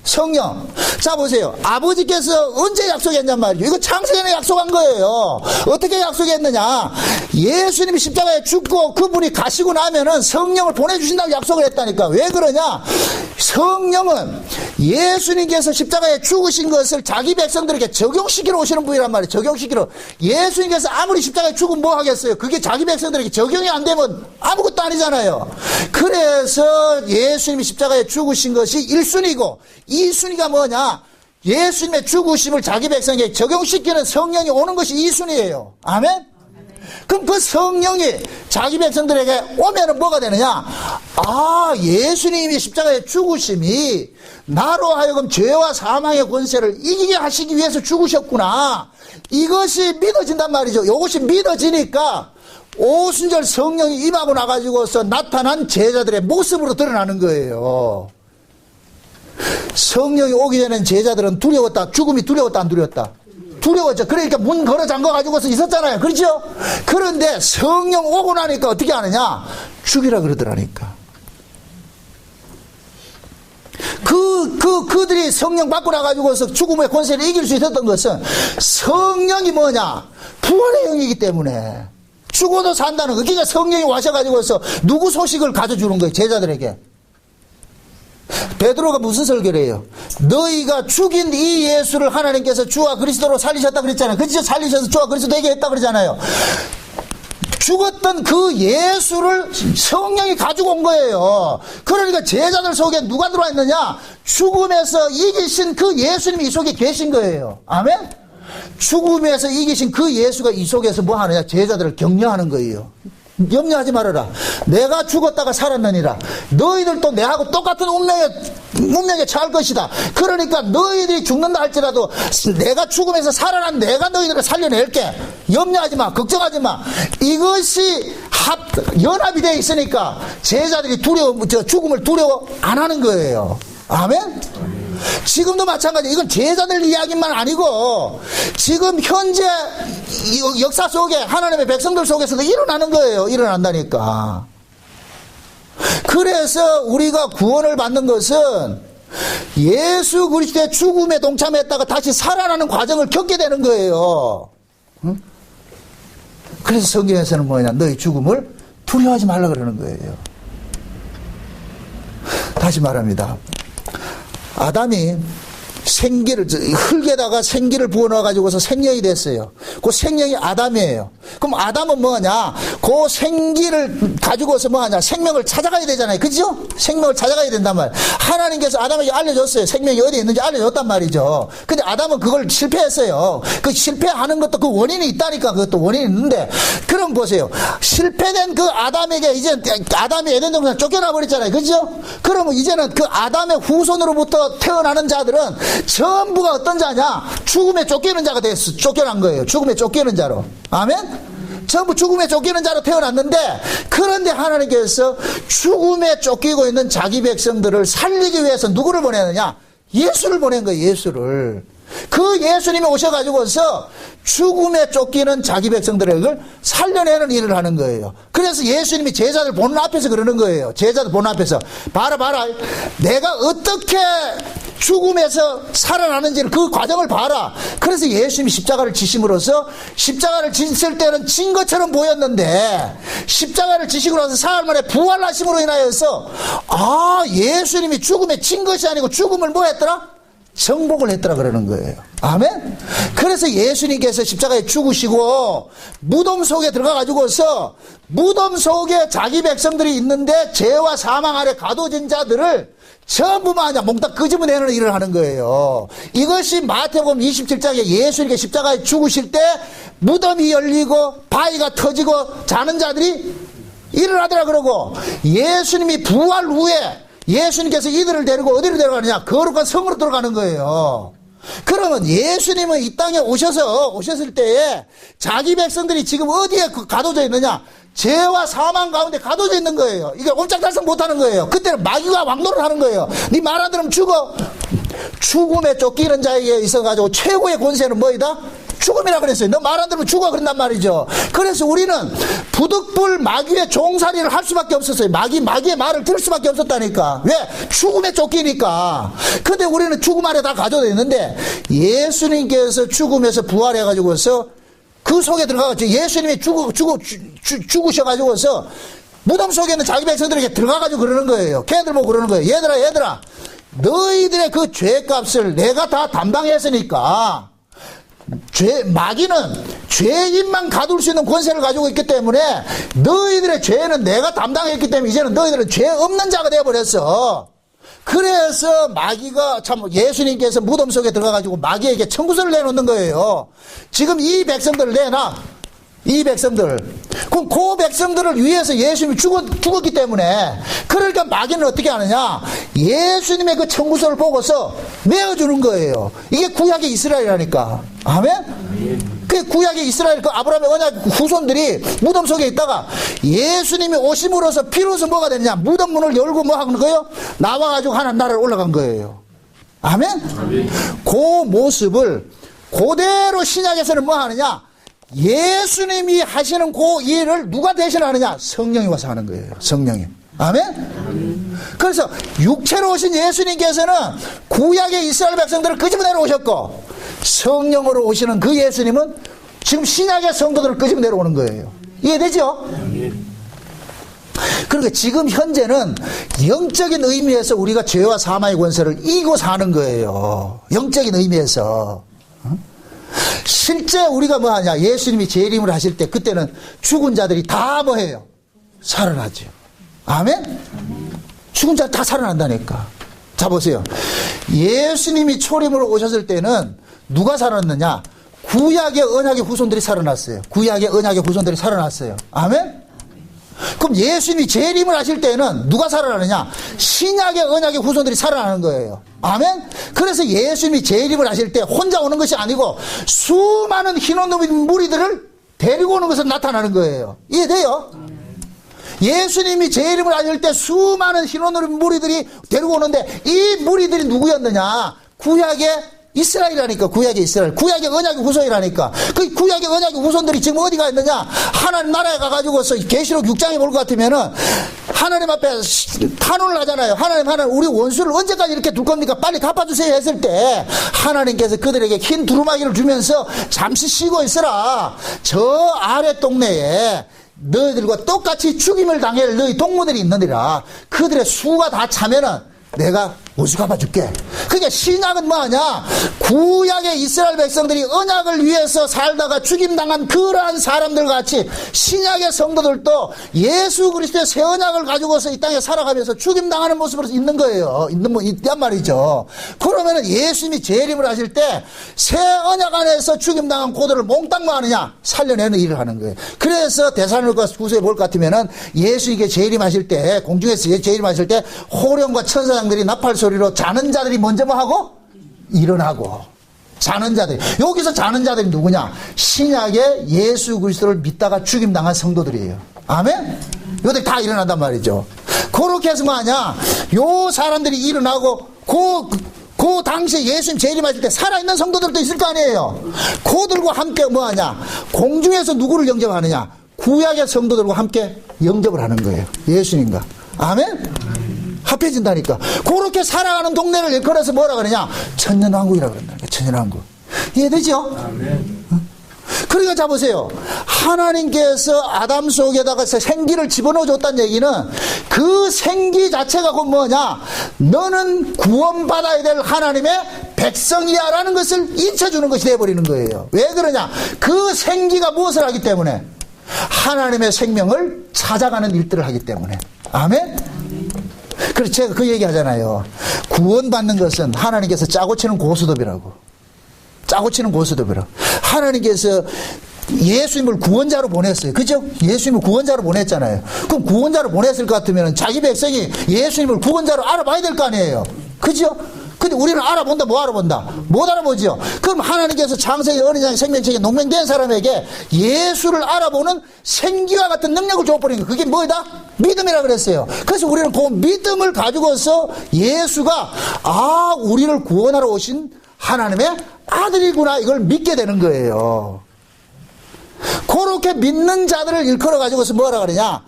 성령. 자 보세요. 아버지께서 언제 약속했냔 말이죠. 이거 창세전에 약속한 거예요. 어떻게 약속했느냐? 예수님이 십자가에 죽고 그분이 가시고 나면은 성령을 보내주신다고 약속을 했다니까. 왜 그러냐? 성령은 예수님께서 십자가에 죽으신 것을 자기 백성들에게 적용시키러 오시는 분이란 말이에요. 적용시키러. 예수님께서 아무리 십자가에 죽으면 뭐 하겠어요? 그게 자기 백성들에게 적용이 안 되면 아무것도 아니잖아요. 그래서 예수님이 십자가에 죽으신 것이 1순위고 2순위가 뭐냐? 예수님의 죽으심을 자기 백성에게 적용시키는 성령이 오는 것이 2순위예요. 아멘? 그럼 그 성령이 자기 백성들에게 오면은 뭐가 되느냐? 아, 예수님이 십자가에 죽으심이 나로 하여금 죄와 사망의 권세를 이기게 하시기 위해서 죽으셨구나. 이것이 믿어진단 말이죠. 이것이 믿어지니까 오순절 성령이 임하고 나가지고서 나타난 제자들의 모습으로 드러나는 거예요. 성령이 오기 전엔 제자들은 두려웠다. 죽음이 두려웠다, 안 두려웠다? 두려웠죠. 그러니까 문 걸어 잠가가지고서 있었잖아요. 그렇죠? 그런데 성령 오고 나니까 어떻게 하느냐? 죽이라 그러더라니까. 그들이 성령 받고 나가지고서 죽음의 권세를 이길 수 있었던 것은 성령이 뭐냐? 부활의 영이기 때문에. 죽어도 산다는 거. 그러니까 성령이 와셔가지고서 누구 소식을 가져주는 거예요? 제자들에게. 베드로가 무슨 설교를 해요? 너희가 죽인 이 예수를 하나님께서 주와 그리스도로 살리셨다 그랬잖아요. 그렇죠? 살리셔서 주와 그리스도 되게 했다 그러잖아요. 죽었던 그 예수를 성령이 가지고 온 거예요. 그러니까 제자들 속에 누가 들어와 있느냐? 죽음에서 이기신 그 예수님이 이 속에 계신 거예요. 아멘? 죽음에서 이기신 그 예수가 이 속에서 뭐 하느냐? 제자들을 격려하는 거예요. 염려하지 말아라. 내가 죽었다가 살았느니라. 너희들도 내하고 똑같은 운명에 처할 것이다. 그러니까 너희들이 죽는다 할지라도 내가 죽음에서 살아난 내가 너희들을 살려낼게. 염려하지 마. 걱정하지 마. 이것이 연합이 되어 있으니까 제자들이 죽음을 두려워 안 하는 거예요. 아멘? 지금도 마찬가지. 이건 제자들 이야기만 아니고 지금 현재 역사 속에 하나님의 백성들 속에서도 일어나는 거예요. 일어난다니까. 그래서 우리가 구원을 받는 것은 예수 그리스도의 죽음에 동참했다가 다시 살아나는 과정을 겪게 되는 거예요. 응? 그래서 성경에서는 뭐냐? 너희 죽음을 두려워하지 말라 그러는 거예요. 다시 말합니다. 아담이 흙에다가 생기를 부어넣어가지고서 생명이 됐어요. 그 생명이 아담이에요. 그럼 아담은 뭐냐? 그 생기를 가지고서 뭐하냐? 생명을 찾아가야 되잖아요. 그죠? 생명을 찾아가야 된단 말이에요. 하나님께서 아담에게 알려줬어요. 생명이 어디에 있는지 알려줬단 말이죠. 근데 아담은 그걸 실패했어요. 그 실패하는 것도 그 원인이 있다니까. 그것도 원인이 있는데. 그럼 보세요. 실패된 그 아담에게 이제 아담이 에덴 동산에 쫓겨나 버렸잖아요. 그죠? 그러면 이제는 그 아담의 후손으로부터 태어나는 자들은 전부가 어떤 자냐? 죽음에 쫓기는 자가 됐어. 쫓겨난 거예요. 죽음에 쫓기는 자로. 아멘? 전부 죽음에 쫓기는 자로 태어났는데, 그런데 하나님께서 죽음에 쫓기고 있는 자기 백성들을 살리기 위해서 누구를 보내느냐? 예수를 보낸 거예요. 예수를. 그 예수님이 오셔가지고서 죽음에 쫓기는 자기 백성들을 살려내는 일을 하는 거예요. 그래서 예수님이 제자들 보는 앞에서 그러는 거예요. 제자들 보는 앞에서 봐라 내가 어떻게 죽음에서 살아나는지를 그 과정을 봐라. 그래서 예수님이 십자가를 지심으로써 십자가를 지실 때는 진 것처럼 보였는데 십자가를 지시고 나서 사흘 만에 부활하심으로 인하여서 예수님이 죽음에 진 것이 아니고 죽음을 뭐 했더라? 정복을 했더라 그러는 거예요. 아멘? 그래서 예수님께서 십자가에 죽으시고 무덤 속에 들어가가지고서 무덤 속에 자기 백성들이 있는데 죄와 사망 아래 가둬진 자들을 전부 몽땅 끄집어내는 일을 하는 거예요. 이것이 마태복음 27장에 예수님께 십자가에 죽으실 때 무덤이 열리고 바위가 터지고 자는 자들이 일어나더라 그러고, 예수님이 부활 후에 예수님께서 이들을 데리고 어디로 데려가느냐? 거룩한 성으로 들어가는 거예요. 그러면 예수님은 이 땅에 오셨을 때에 자기 백성들이 지금 어디에 가둬져 있느냐? 죄와 사망 가운데 가둬져 있는 거예요. 이게 옴짝달싹 못하는 거예요. 그때는 마귀가 왕노를 하는 거예요. 네 말 안 들으면 죽어. 죽음에 쫓기는 자에게 있어가지고 최고의 권세는 뭐이다? 죽음이라 그랬어요. 너 말 안 들으면 죽어 그런단 말이죠. 그래서 우리는 부득불 마귀의 종살이를 할 수밖에 없었어요. 마귀의 말을 들을 수밖에 없었다니까. 왜? 죽음에 쫓기니까. 근데 우리는 죽음 아래 다 가져져 있는데 예수님께서 죽음에서 부활해가지고서 그 속에 들어가가지고 예수님이 죽으셔가지고서 무덤 속에 있는 자기 백성들에게 들어가가지고 그러는 거예요. 걔들 보고 그러는 거예요. 얘들아 너희들의 그 죄값을 내가 다 담당했으니까, 마귀는 죄인만 가둘 수 있는 권세를 가지고 있기 때문에 너희들의 죄는 내가 담당했기 때문에 이제는 너희들은 죄 없는 자가 되어버렸어. 그래서 마귀가 예수님께서 무덤 속에 들어가가지고 마귀에게 청구서를 내놓는 거예요. 지금 이 백성들을 내놔. 이 백성들. 그럼 그 백성들을 위해서 예수님이 죽었기 때문에, 그러니까 마귀는 어떻게 하느냐? 예수님의 그 청구서를 보고서 내어주는 거예요. 이게 구약의 이스라엘이라니까. 아멘? 그 구약의 이스라엘 그 아브라함의 언약 후손들이 무덤 속에 있다가 예수님이 오심으로써 피로서 뭐가 됐냐? 무덤 문을 열고 뭐 하는 거예요? 나와가지고 하나님 나라로 올라간 거예요. 아멘? 그 모습을 그대로 신약에서는 뭐 하느냐? 예수님이 하시는 그 일을 누가 대신하느냐? 성령이 와서 하는 거예요. 성령이. 아멘? 그래서 육체로 오신 예수님께서는 구약의 이스라엘 백성들을 끄집어내러 오셨고, 성령으로 오시는 그 예수님은 지금 신약의 성도들을 끄집어내러 오는 거예요. 이해되죠? 그러니까 지금 현재는 영적인 의미에서 우리가 죄와 사망의 권세를 이기고 사는 거예요. 영적인 의미에서. 실제 우리가 뭐 하냐? 예수님이 재림을 하실 때 그때는 죽은 자들이 다 뭐 해요? 살아나죠. 아멘? 죽은 자 다 살아난다니까. 자, 보세요. 예수님이 초림으로 오셨을 때는 누가 살아났느냐? 구약의 언약의 후손들이 살아났어요. 구약의 언약의 후손들이 살아났어요. 아멘? 그럼 예수님이 재림을 하실 때는 누가 살아나느냐? 신약의 언약의 후손들이 살아나는 거예요. 아멘? 그래서 예수님이 재림을 하실 때 혼자 오는 것이 아니고 수많은 흰옷 입은 무리들을 데리고 오는 것으로 나타나는 거예요. 이해돼요? 예수님이 재림을 하실 때 수많은 흰옷 입은 무리들이 데리고 오는데 이 무리들이 누구였느냐? 구약의 이스라엘이라니까. 구약의 이스라엘, 구약의 언약의 후손이라니까. 그 구약의 언약의 후손들이 지금 어디가 있느냐? 하나님 나라에 가가지고서 계시록 6장에 볼 것 같으면은 하나님 앞에 탄원을 하잖아요. 하나님 우리 원수를 언제까지 이렇게 둘 겁니까? 빨리 갚아주세요 했을 때 하나님께서 그들에게 흰 두루마기를 주면서 잠시 쉬고 있으라. 저 아래 동네에 너희들과 똑같이 죽임을 당할 너희 동무들이 있느니라. 그들의 수가 다 차면은 내가 원수 갚아줄게. 그러니까 신약은 뭐하냐? 구약의 이스라엘 백성들이 언약을 위해서 살다가 죽임당한 그러한 사람들 같이 신약의 성도들도 예수 그리스도의 새 언약을 가지고서 이 땅에 살아가면서 죽임당하는 모습으로 있는 거예요. 있단 말이죠. 그러면은 예수님이 재림을 하실 때 새 언약 안에서 죽임당한 고들을 몽땅 뭐 하느냐? 살려내는 일을 하는 거예요. 그래서 데살로니가 후서에 볼 것 같으면은 예수님께 재림하실 때, 공중에서 재림하실 때 호령과 천사장들이 나팔 소리로 자는 자들이 먼저 뭐 하고? 일어나고. 자는 자들. 여기서 자는 자들이 누구냐? 신약의 예수 그리스도를 믿다가 죽임당한 성도들이에요. 아멘? 이것들 다 일어난단 말이죠. 그렇게 해서 뭐 하냐? 요 사람들이 일어나고 그 당시에 예수님 재림하실 때 살아있는 성도들도 있을 거 아니에요. 그들과 함께 뭐 하냐? 공중에서 누구를 영접하느냐? 구약의 성도들과 함께 영접을 하는 거예요. 예수님과. 아멘? 합해진다니까. 그렇게 살아가는 동네를 일컬어서 뭐라 그러냐? 천년왕국이라고 그런다니까. 천년왕국. 이해되죠? 그러니까 자 보세요. 하나님께서 아담 속에다가 생기를 집어넣어 줬다는 얘기는 그 생기 자체가 곧 뭐냐? 너는 구원받아야 될 하나님의 백성이야 라는 것을 인쳐주는 것이 되어버리는 거예요. 왜 그러냐? 그 생기가 무엇을 하기 때문에? 하나님의 생명을 찾아가는 일들을 하기 때문에. 아멘? 그래서 제가 그 얘기 하잖아요. 구원받는 것은 하나님께서 짜고 치는 고스톱이라고. 짜고 치는 고스톱이라고. 하나님께서 예수님을 구원자로 보냈어요. 그죠? 예수님을 구원자로 보냈잖아요. 그럼 구원자로 보냈을 것 같으면 자기 백성이 예수님을 구원자로 알아봐야 될 거 아니에요. 그죠? 근데 우리는 알아본다, 뭐 알아본다? 못 알아보죠. 그럼 하나님께서 창세기, 어린양, 생명책에 농맹된 사람에게 예수를 알아보는 생기와 같은 능력을 줘버린 거. 그게 뭐다? 믿음이라 그랬어요. 그래서 우리는 그 믿음을 가지고서 예수가 우리를 구원하러 오신 하나님의 아들이구나 이걸 믿게 되는 거예요. 그렇게 믿는 자들을 일컬어 가지고서 뭐라 그러냐?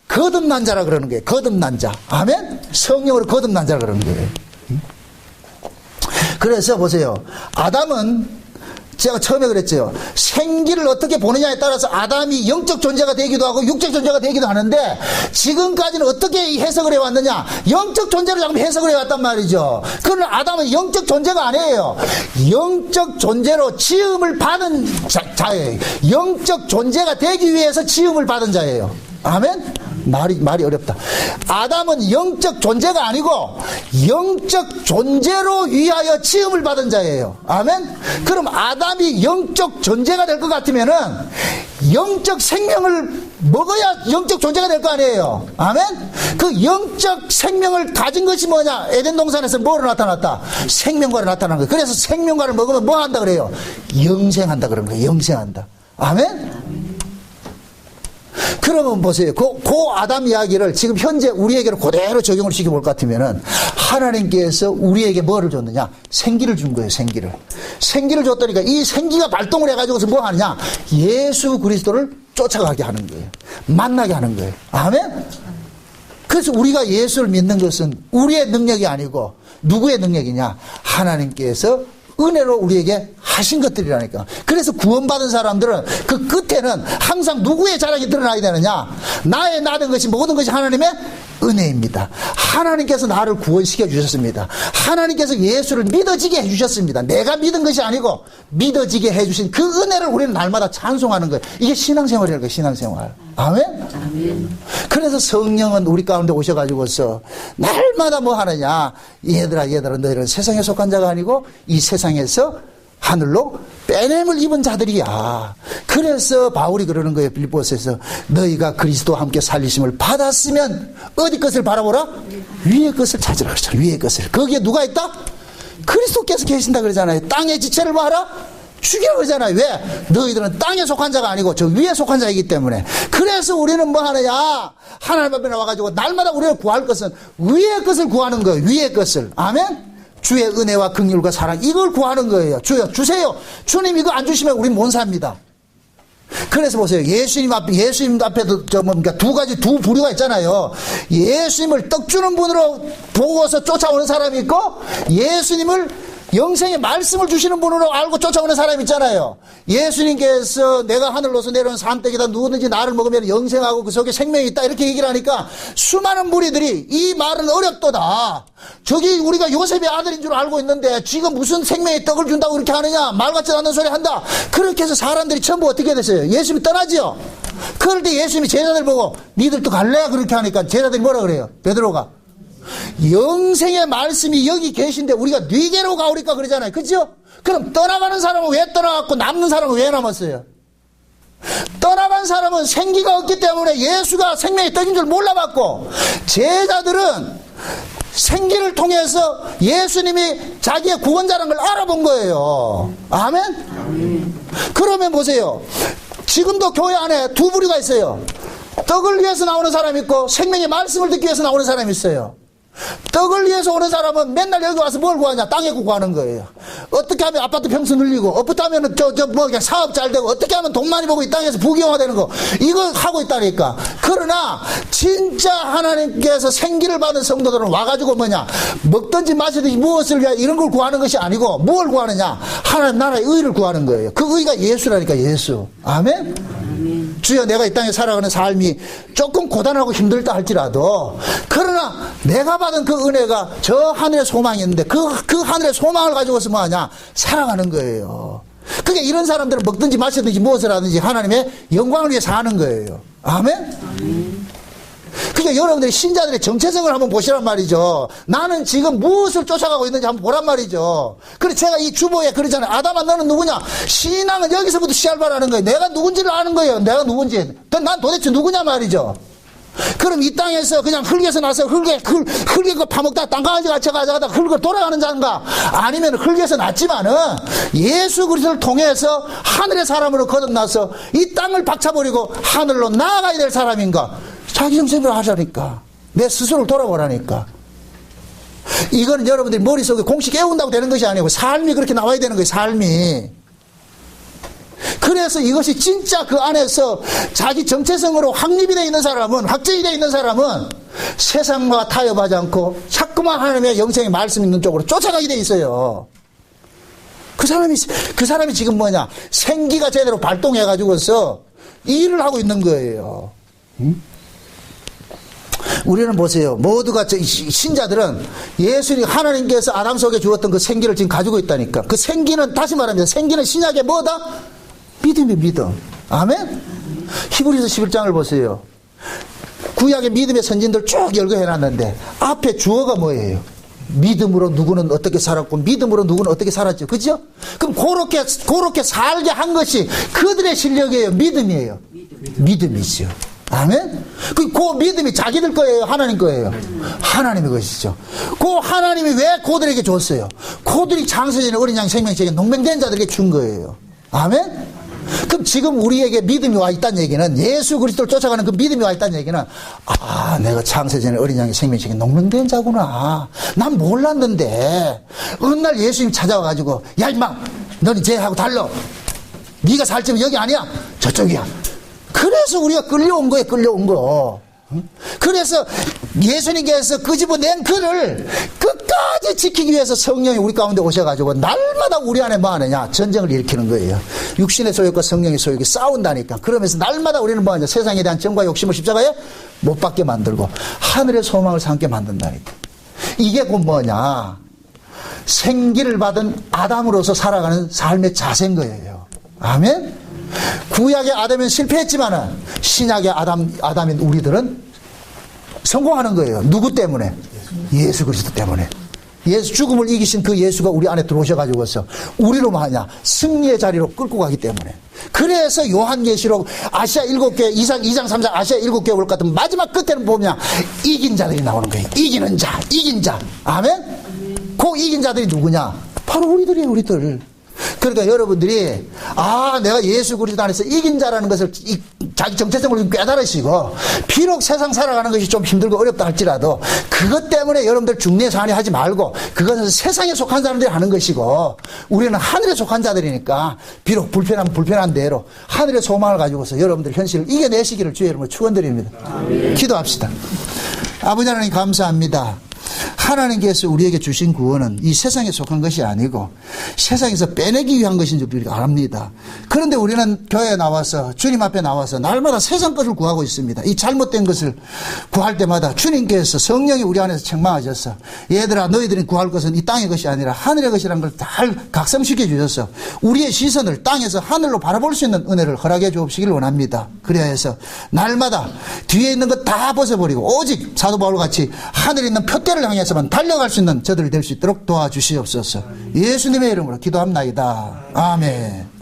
거듭난 자라 그러는 거예요. 거듭난 자. 아멘? 성령으로 거듭난 자라 그러는 거예요. 그래서 보세요. 아담은 제가 처음에 그랬죠. 생기를 어떻게 보느냐에 따라서 아담이 영적 존재가 되기도 하고 육적 존재가 되기도 하는데 지금까지는 어떻게 해석을 해왔느냐? 영적 존재로 자꾸 해석을 해왔단 말이죠. 그러나 아담은 영적 존재가 아니에요. 영적 존재로 지음을 받은 자예요. 영적 존재가 되기 위해서 지음을 받은 자예요. 아멘? 말이 어렵다. 아담은 영적 존재가 아니고 영적 존재로 위하여 지음을 받은 자예요. 아멘? 그럼 아담이 영적 존재가 될 것 같으면은 영적 생명을 먹어야 영적 존재가 될 거 아니에요. 아멘? 그 영적 생명을 가진 것이 뭐냐? 에덴 동산에서 뭐로 나타났다? 생명과로 나타난 거예요. 그래서 생명과를 먹으면 뭐 한다 그래요? 영생한다 그런 거예요. 영생한다. 아멘? 그러면 보세요. 그 아담 이야기를 지금 현재 우리에게로 그대로 적용을 시켜볼 것 같으면은 하나님께서 우리에게 뭐를 줬느냐? 생기를 준 거예요. 생기를 줬다니까 이 생기가 발동을 해가지고서 뭐 하느냐? 예수 그리스도를 쫓아가게 하는 거예요. 만나게 하는 거예요. 아멘? 그래서 우리가 예수를 믿는 것은 우리의 능력이 아니고 누구의 능력이냐? 하나님께서 은혜로 우리에게 하신 것들이라니까. 그래서 구원받은 사람들은 그 끝에는 항상 누구의 자랑이 드러나야 되느냐? 나의 나된 것이 모든 것이 하나님의 은혜입니다. 하나님께서 나를 구원시켜 주셨습니다. 하나님께서 예수를 믿어지게 해주셨습니다. 내가 믿은 것이 아니고 믿어지게 해주신 그 은혜를 우리는 날마다 찬송하는 거예요. 이게 신앙생활이라는 거예요. 신앙생활. 아멘? 아멘. 그래서 성령은 우리 가운데 오셔가지고서 날마다 뭐 하느냐? 얘들아 너희는 세상에 속한 자가 아니고 이 세상에서 하늘로 빼냄을 입은 자들이야. 그래서 바울이 그러는 거예요. 빌립보서에서 너희가 그리스도와 함께 살리심을 받았으면 어디 것을 바라보라? 위의 것을 찾으라 그러잖아요. 위의 것을. 거기에 누가 있다? 그리스도께서 계신다 그러잖아요. 땅의 지체를 봐라? 죽여 그러잖아요. 왜? 너희들은 땅에 속한 자가 아니고 저 위에 속한 자이기 때문에. 그래서 우리는 뭐 하느냐? 하나님 앞에 나와가지고 날마다 우리가 구할 것은 위의 것을 구하는 거예요. 위의 것을. 아멘? 주의 은혜와 긍휼과 사랑 이걸 구하는 거예요. 주여 주세요. 주님 이거 안 주시면 우린 못 삽니다. 그래서 보세요. 예수님 앞에도 그러니까 두 부류가 있잖아요. 예수님을 떡 주는 분으로 보고서 쫓아오는 사람이 있고 예수님을 영생의 말씀을 주시는 분으로 알고 쫓아오는 사람이 있잖아요. 예수님께서 내가 하늘로서 내려온 산떡이다. 누구든지 나를 먹으면 영생하고 그 속에 생명이 있다. 이렇게 얘기를 하니까 수많은 무리들이 이 말은 어렵도다. 저기 우리가 요셉의 아들인 줄 알고 있는데 지금 무슨 생명의 떡을 준다고 그렇게 하느냐. 말 같지 않는 소리 한다. 그렇게 해서 사람들이 전부 어떻게 됐어요? 예수님이 떠나지요. 그럴 때 예수님이 제자들 보고 니들도 갈래? 그렇게 하니까 제자들이 뭐라 그래요? 베드로가 영생의 말씀이 여기 계신데 우리가 뉘게로 가오리까 그러잖아요. 그죠? 그럼 떠나가는 사람은 왜 떠나갔고 남는 사람은 왜 남았어요? 떠나간 사람은 생기가 없기 때문에 예수가 생명의 떡인 줄 몰라봤고 제자들은 생기를 통해서 예수님이 자기의 구원자라는 걸 알아본 거예요. 아멘? 그러면 보세요. 지금도 교회 안에 두 부류가 있어요. 떡을 위해서 나오는 사람이 있고 생명의 말씀을 듣기 위해서 나오는 사람이 있어요. 떡을 위해서 오는 사람은 맨날 여기 와서 뭘 구하냐? 땅에 구하는 거예요. 어떻게 하면 아파트 평수 늘리고, 어떻게 하면 그냥 사업 잘 되고, 어떻게 하면 돈 많이 벌고 이 땅에서 부귀영화되는 거, 이걸 하고 있다니까. 그러나, 진짜 하나님께서 생기를 받은 성도들은 와가지고 뭐냐? 먹든지 마시든지 무엇을 위하여 이런 걸 구하는 것이 아니고, 뭘 구하느냐? 하나님 나라의 의를 구하는 거예요. 그 의가 예수라니까, 예수. 아멘? 주여 내가 이 땅에 살아가는 삶이 조금 고단하고 힘들다 할지라도 그러나 내가 받은 그 은혜가 저 하늘의 소망이 있는데 그 하늘의 소망을 가지고서 뭐하냐 살아가는 거예요. 그게 이런 사람들은 먹든지 마시든지 무엇을 하든지 하나님의 영광을 위해 사는 거예요. 아멘? 그러니까 여러분들이 신자들의 정체성을 한번 보시란 말이죠. 나는 지금 무엇을 쫓아가고 있는지 한번 보란 말이죠. 그래서 제가 이 주보에 그러잖아요. 아담아 너는 누구냐? 신앙은 여기서부터 시작하라는 거예요. 내가 누군지를 아는 거예요. 내가 누군지. 난 도대체 누구냐 말이죠. 그럼 이 땅에서 그냥 흙에서 나서 흙에 거 파먹다 땅강아지 같이 가져가다 흙을 돌아가는 자인가? 아니면 흙에서 났지만은 예수 그리스도를 통해서 하늘의 사람으로 거듭나서 이 땅을 박차버리고 하늘로 나아가야 될 사람인가? 자기 정체를 하자니까. 내 스스로를 돌아보라니까. 이거는 여러분들이 머릿속에 공식 깨운다고 되는 것이 아니고 삶이 그렇게 나와야 되는 거예요. 삶이. 그래서 이것이 진짜 그 안에서 자기 정체성으로 확립이 되어 있는 사람은, 확정이 되어 있는 사람은 세상과 타협하지 않고 자꾸만 하나님의 영생의 말씀 있는 쪽으로 쫓아가게 되어 있어요. 그 사람이 지금 뭐냐? 생기가 제대로 발동해가지고서 일을 하고 있는 거예요. 응? 우리는 보세요. 모두가 신자들은 예수님 하나님께서 아담 속에 주었던 그 생기를 지금 가지고 있다니까. 그 생기는 다시 말하면 생기는 신약의 뭐다? 믿음이 믿음. 아멘? 히브리서 11장을 보세요. 구약의 믿음의 선진들 쭉 열거해놨는데 앞에 주어가 뭐예요? 믿음으로 누구는 어떻게 살았고 믿음으로 누구는 어떻게 살았죠. 그죠? 그럼 그렇게 살게 한 것이 그들의 실력이에요? 믿음이에요? 믿음이죠. 아멘? 그 믿음이 자기들 거예요? 하나님 거예요? 하나님의 것이죠. 그 하나님이 왜 그들에게 줬어요? 그들이 창세전에 어린 양 생명책에 농맹된 자들에게 준 거예요. 아멘? 그럼 지금 우리에게 믿음이 와 있다는 얘기는, 예수 그리스도를 쫓아가는 그 믿음이 와 있다는 얘기는, 아, 내가 창세전에 어린 양의 생명책에 농맹된 자구나. 난 몰랐는데 어느 날 예수님 찾아와가지고, 야 임마, 너는 쟤하고 달라. 네가 살 집은 여기 아니야, 저쪽이야. 그래서 우리가 끌려온 거예요. 끌려온 거. 그래서 예수님께서 끄집어낸 그를 끝까지 지키기 위해서 성령이 우리 가운데 오셔가지고 날마다 우리 안에 뭐 하느냐? 전쟁을 일으키는 거예요. 육신의 소욕과 성령의 소욕이 싸운다니까. 그러면서 날마다 우리는 뭐 하냐? 세상에 대한 정과 욕심을 십자가에 못 받게 만들고 하늘의 소망을 삼게 만든다니까. 이게 곧 뭐냐? 생기를 받은 아담으로서 살아가는 삶의 자세인 거예요. 아멘? 구약의 아담은 실패했지만은 신약의 아담인 우리들은 성공하는 거예요. 누구 때문에? 예수 그리스도 때문에. 예수 죽음을 이기신 그 예수가 우리 안에 들어오셔가지고서 우리로 뭐하냐? 승리의 자리로 끌고 가기 때문에. 그래서 요한계시록 아시아 7개, 2장 3장 아시아 7개 올 것 같은 마지막 끝에는 보면 이긴 자들이 나오는 거예요. 이기는 자, 이긴 자. 아멘? 그 이긴 자들이 누구냐? 바로 우리들이에요, 우리들. 그러니까 여러분들이 내가 예수 그리스도 안에서 이긴 자라는 것을 자기 정체성을 좀 깨달으시고, 비록 세상 살아가는 것이 좀 힘들고 어렵다 할지라도 그것 때문에 여러분들 중내 산이 하지 말고, 그것은 세상에 속한 사람들이 하는 것이고 우리는 하늘에 속한 자들이니까 비록 불편하면 불편한 대로 하늘의 소망을 가지고서 여러분들 현실을 이겨내시기를 주의 이름으로 축원드립니다. 기도합시다. 아버지 하나님 감사합니다. 하나님께서 우리에게 주신 구원은 이 세상에 속한 것이 아니고 세상에서 빼내기 위한 것인 줄 우리가 압니다. 그런데 우리는 교회에 나와서, 주님 앞에 나와서 날마다 세상 것을 구하고 있습니다. 이 잘못된 것을 구할 때마다 주님께서, 성령이 우리 안에서 책망하셔서, 얘들아 너희들이 구할 것은 이 땅의 것이 아니라 하늘의 것이라는 걸 잘 각성시켜 주셔서 우리의 시선을 땅에서 하늘로 바라볼 수 있는 은혜를 허락해 주옵시길 원합니다. 그래야 해서 날마다 뒤에 있는 것 다 벗어버리고 오직 사도 바울같이 하늘에 있는 표대를 향해서만 달려갈 수 있는 저들이 될 수 있도록 도와주시옵소서. 예수님의 이름으로 기도합나이다. 아멘.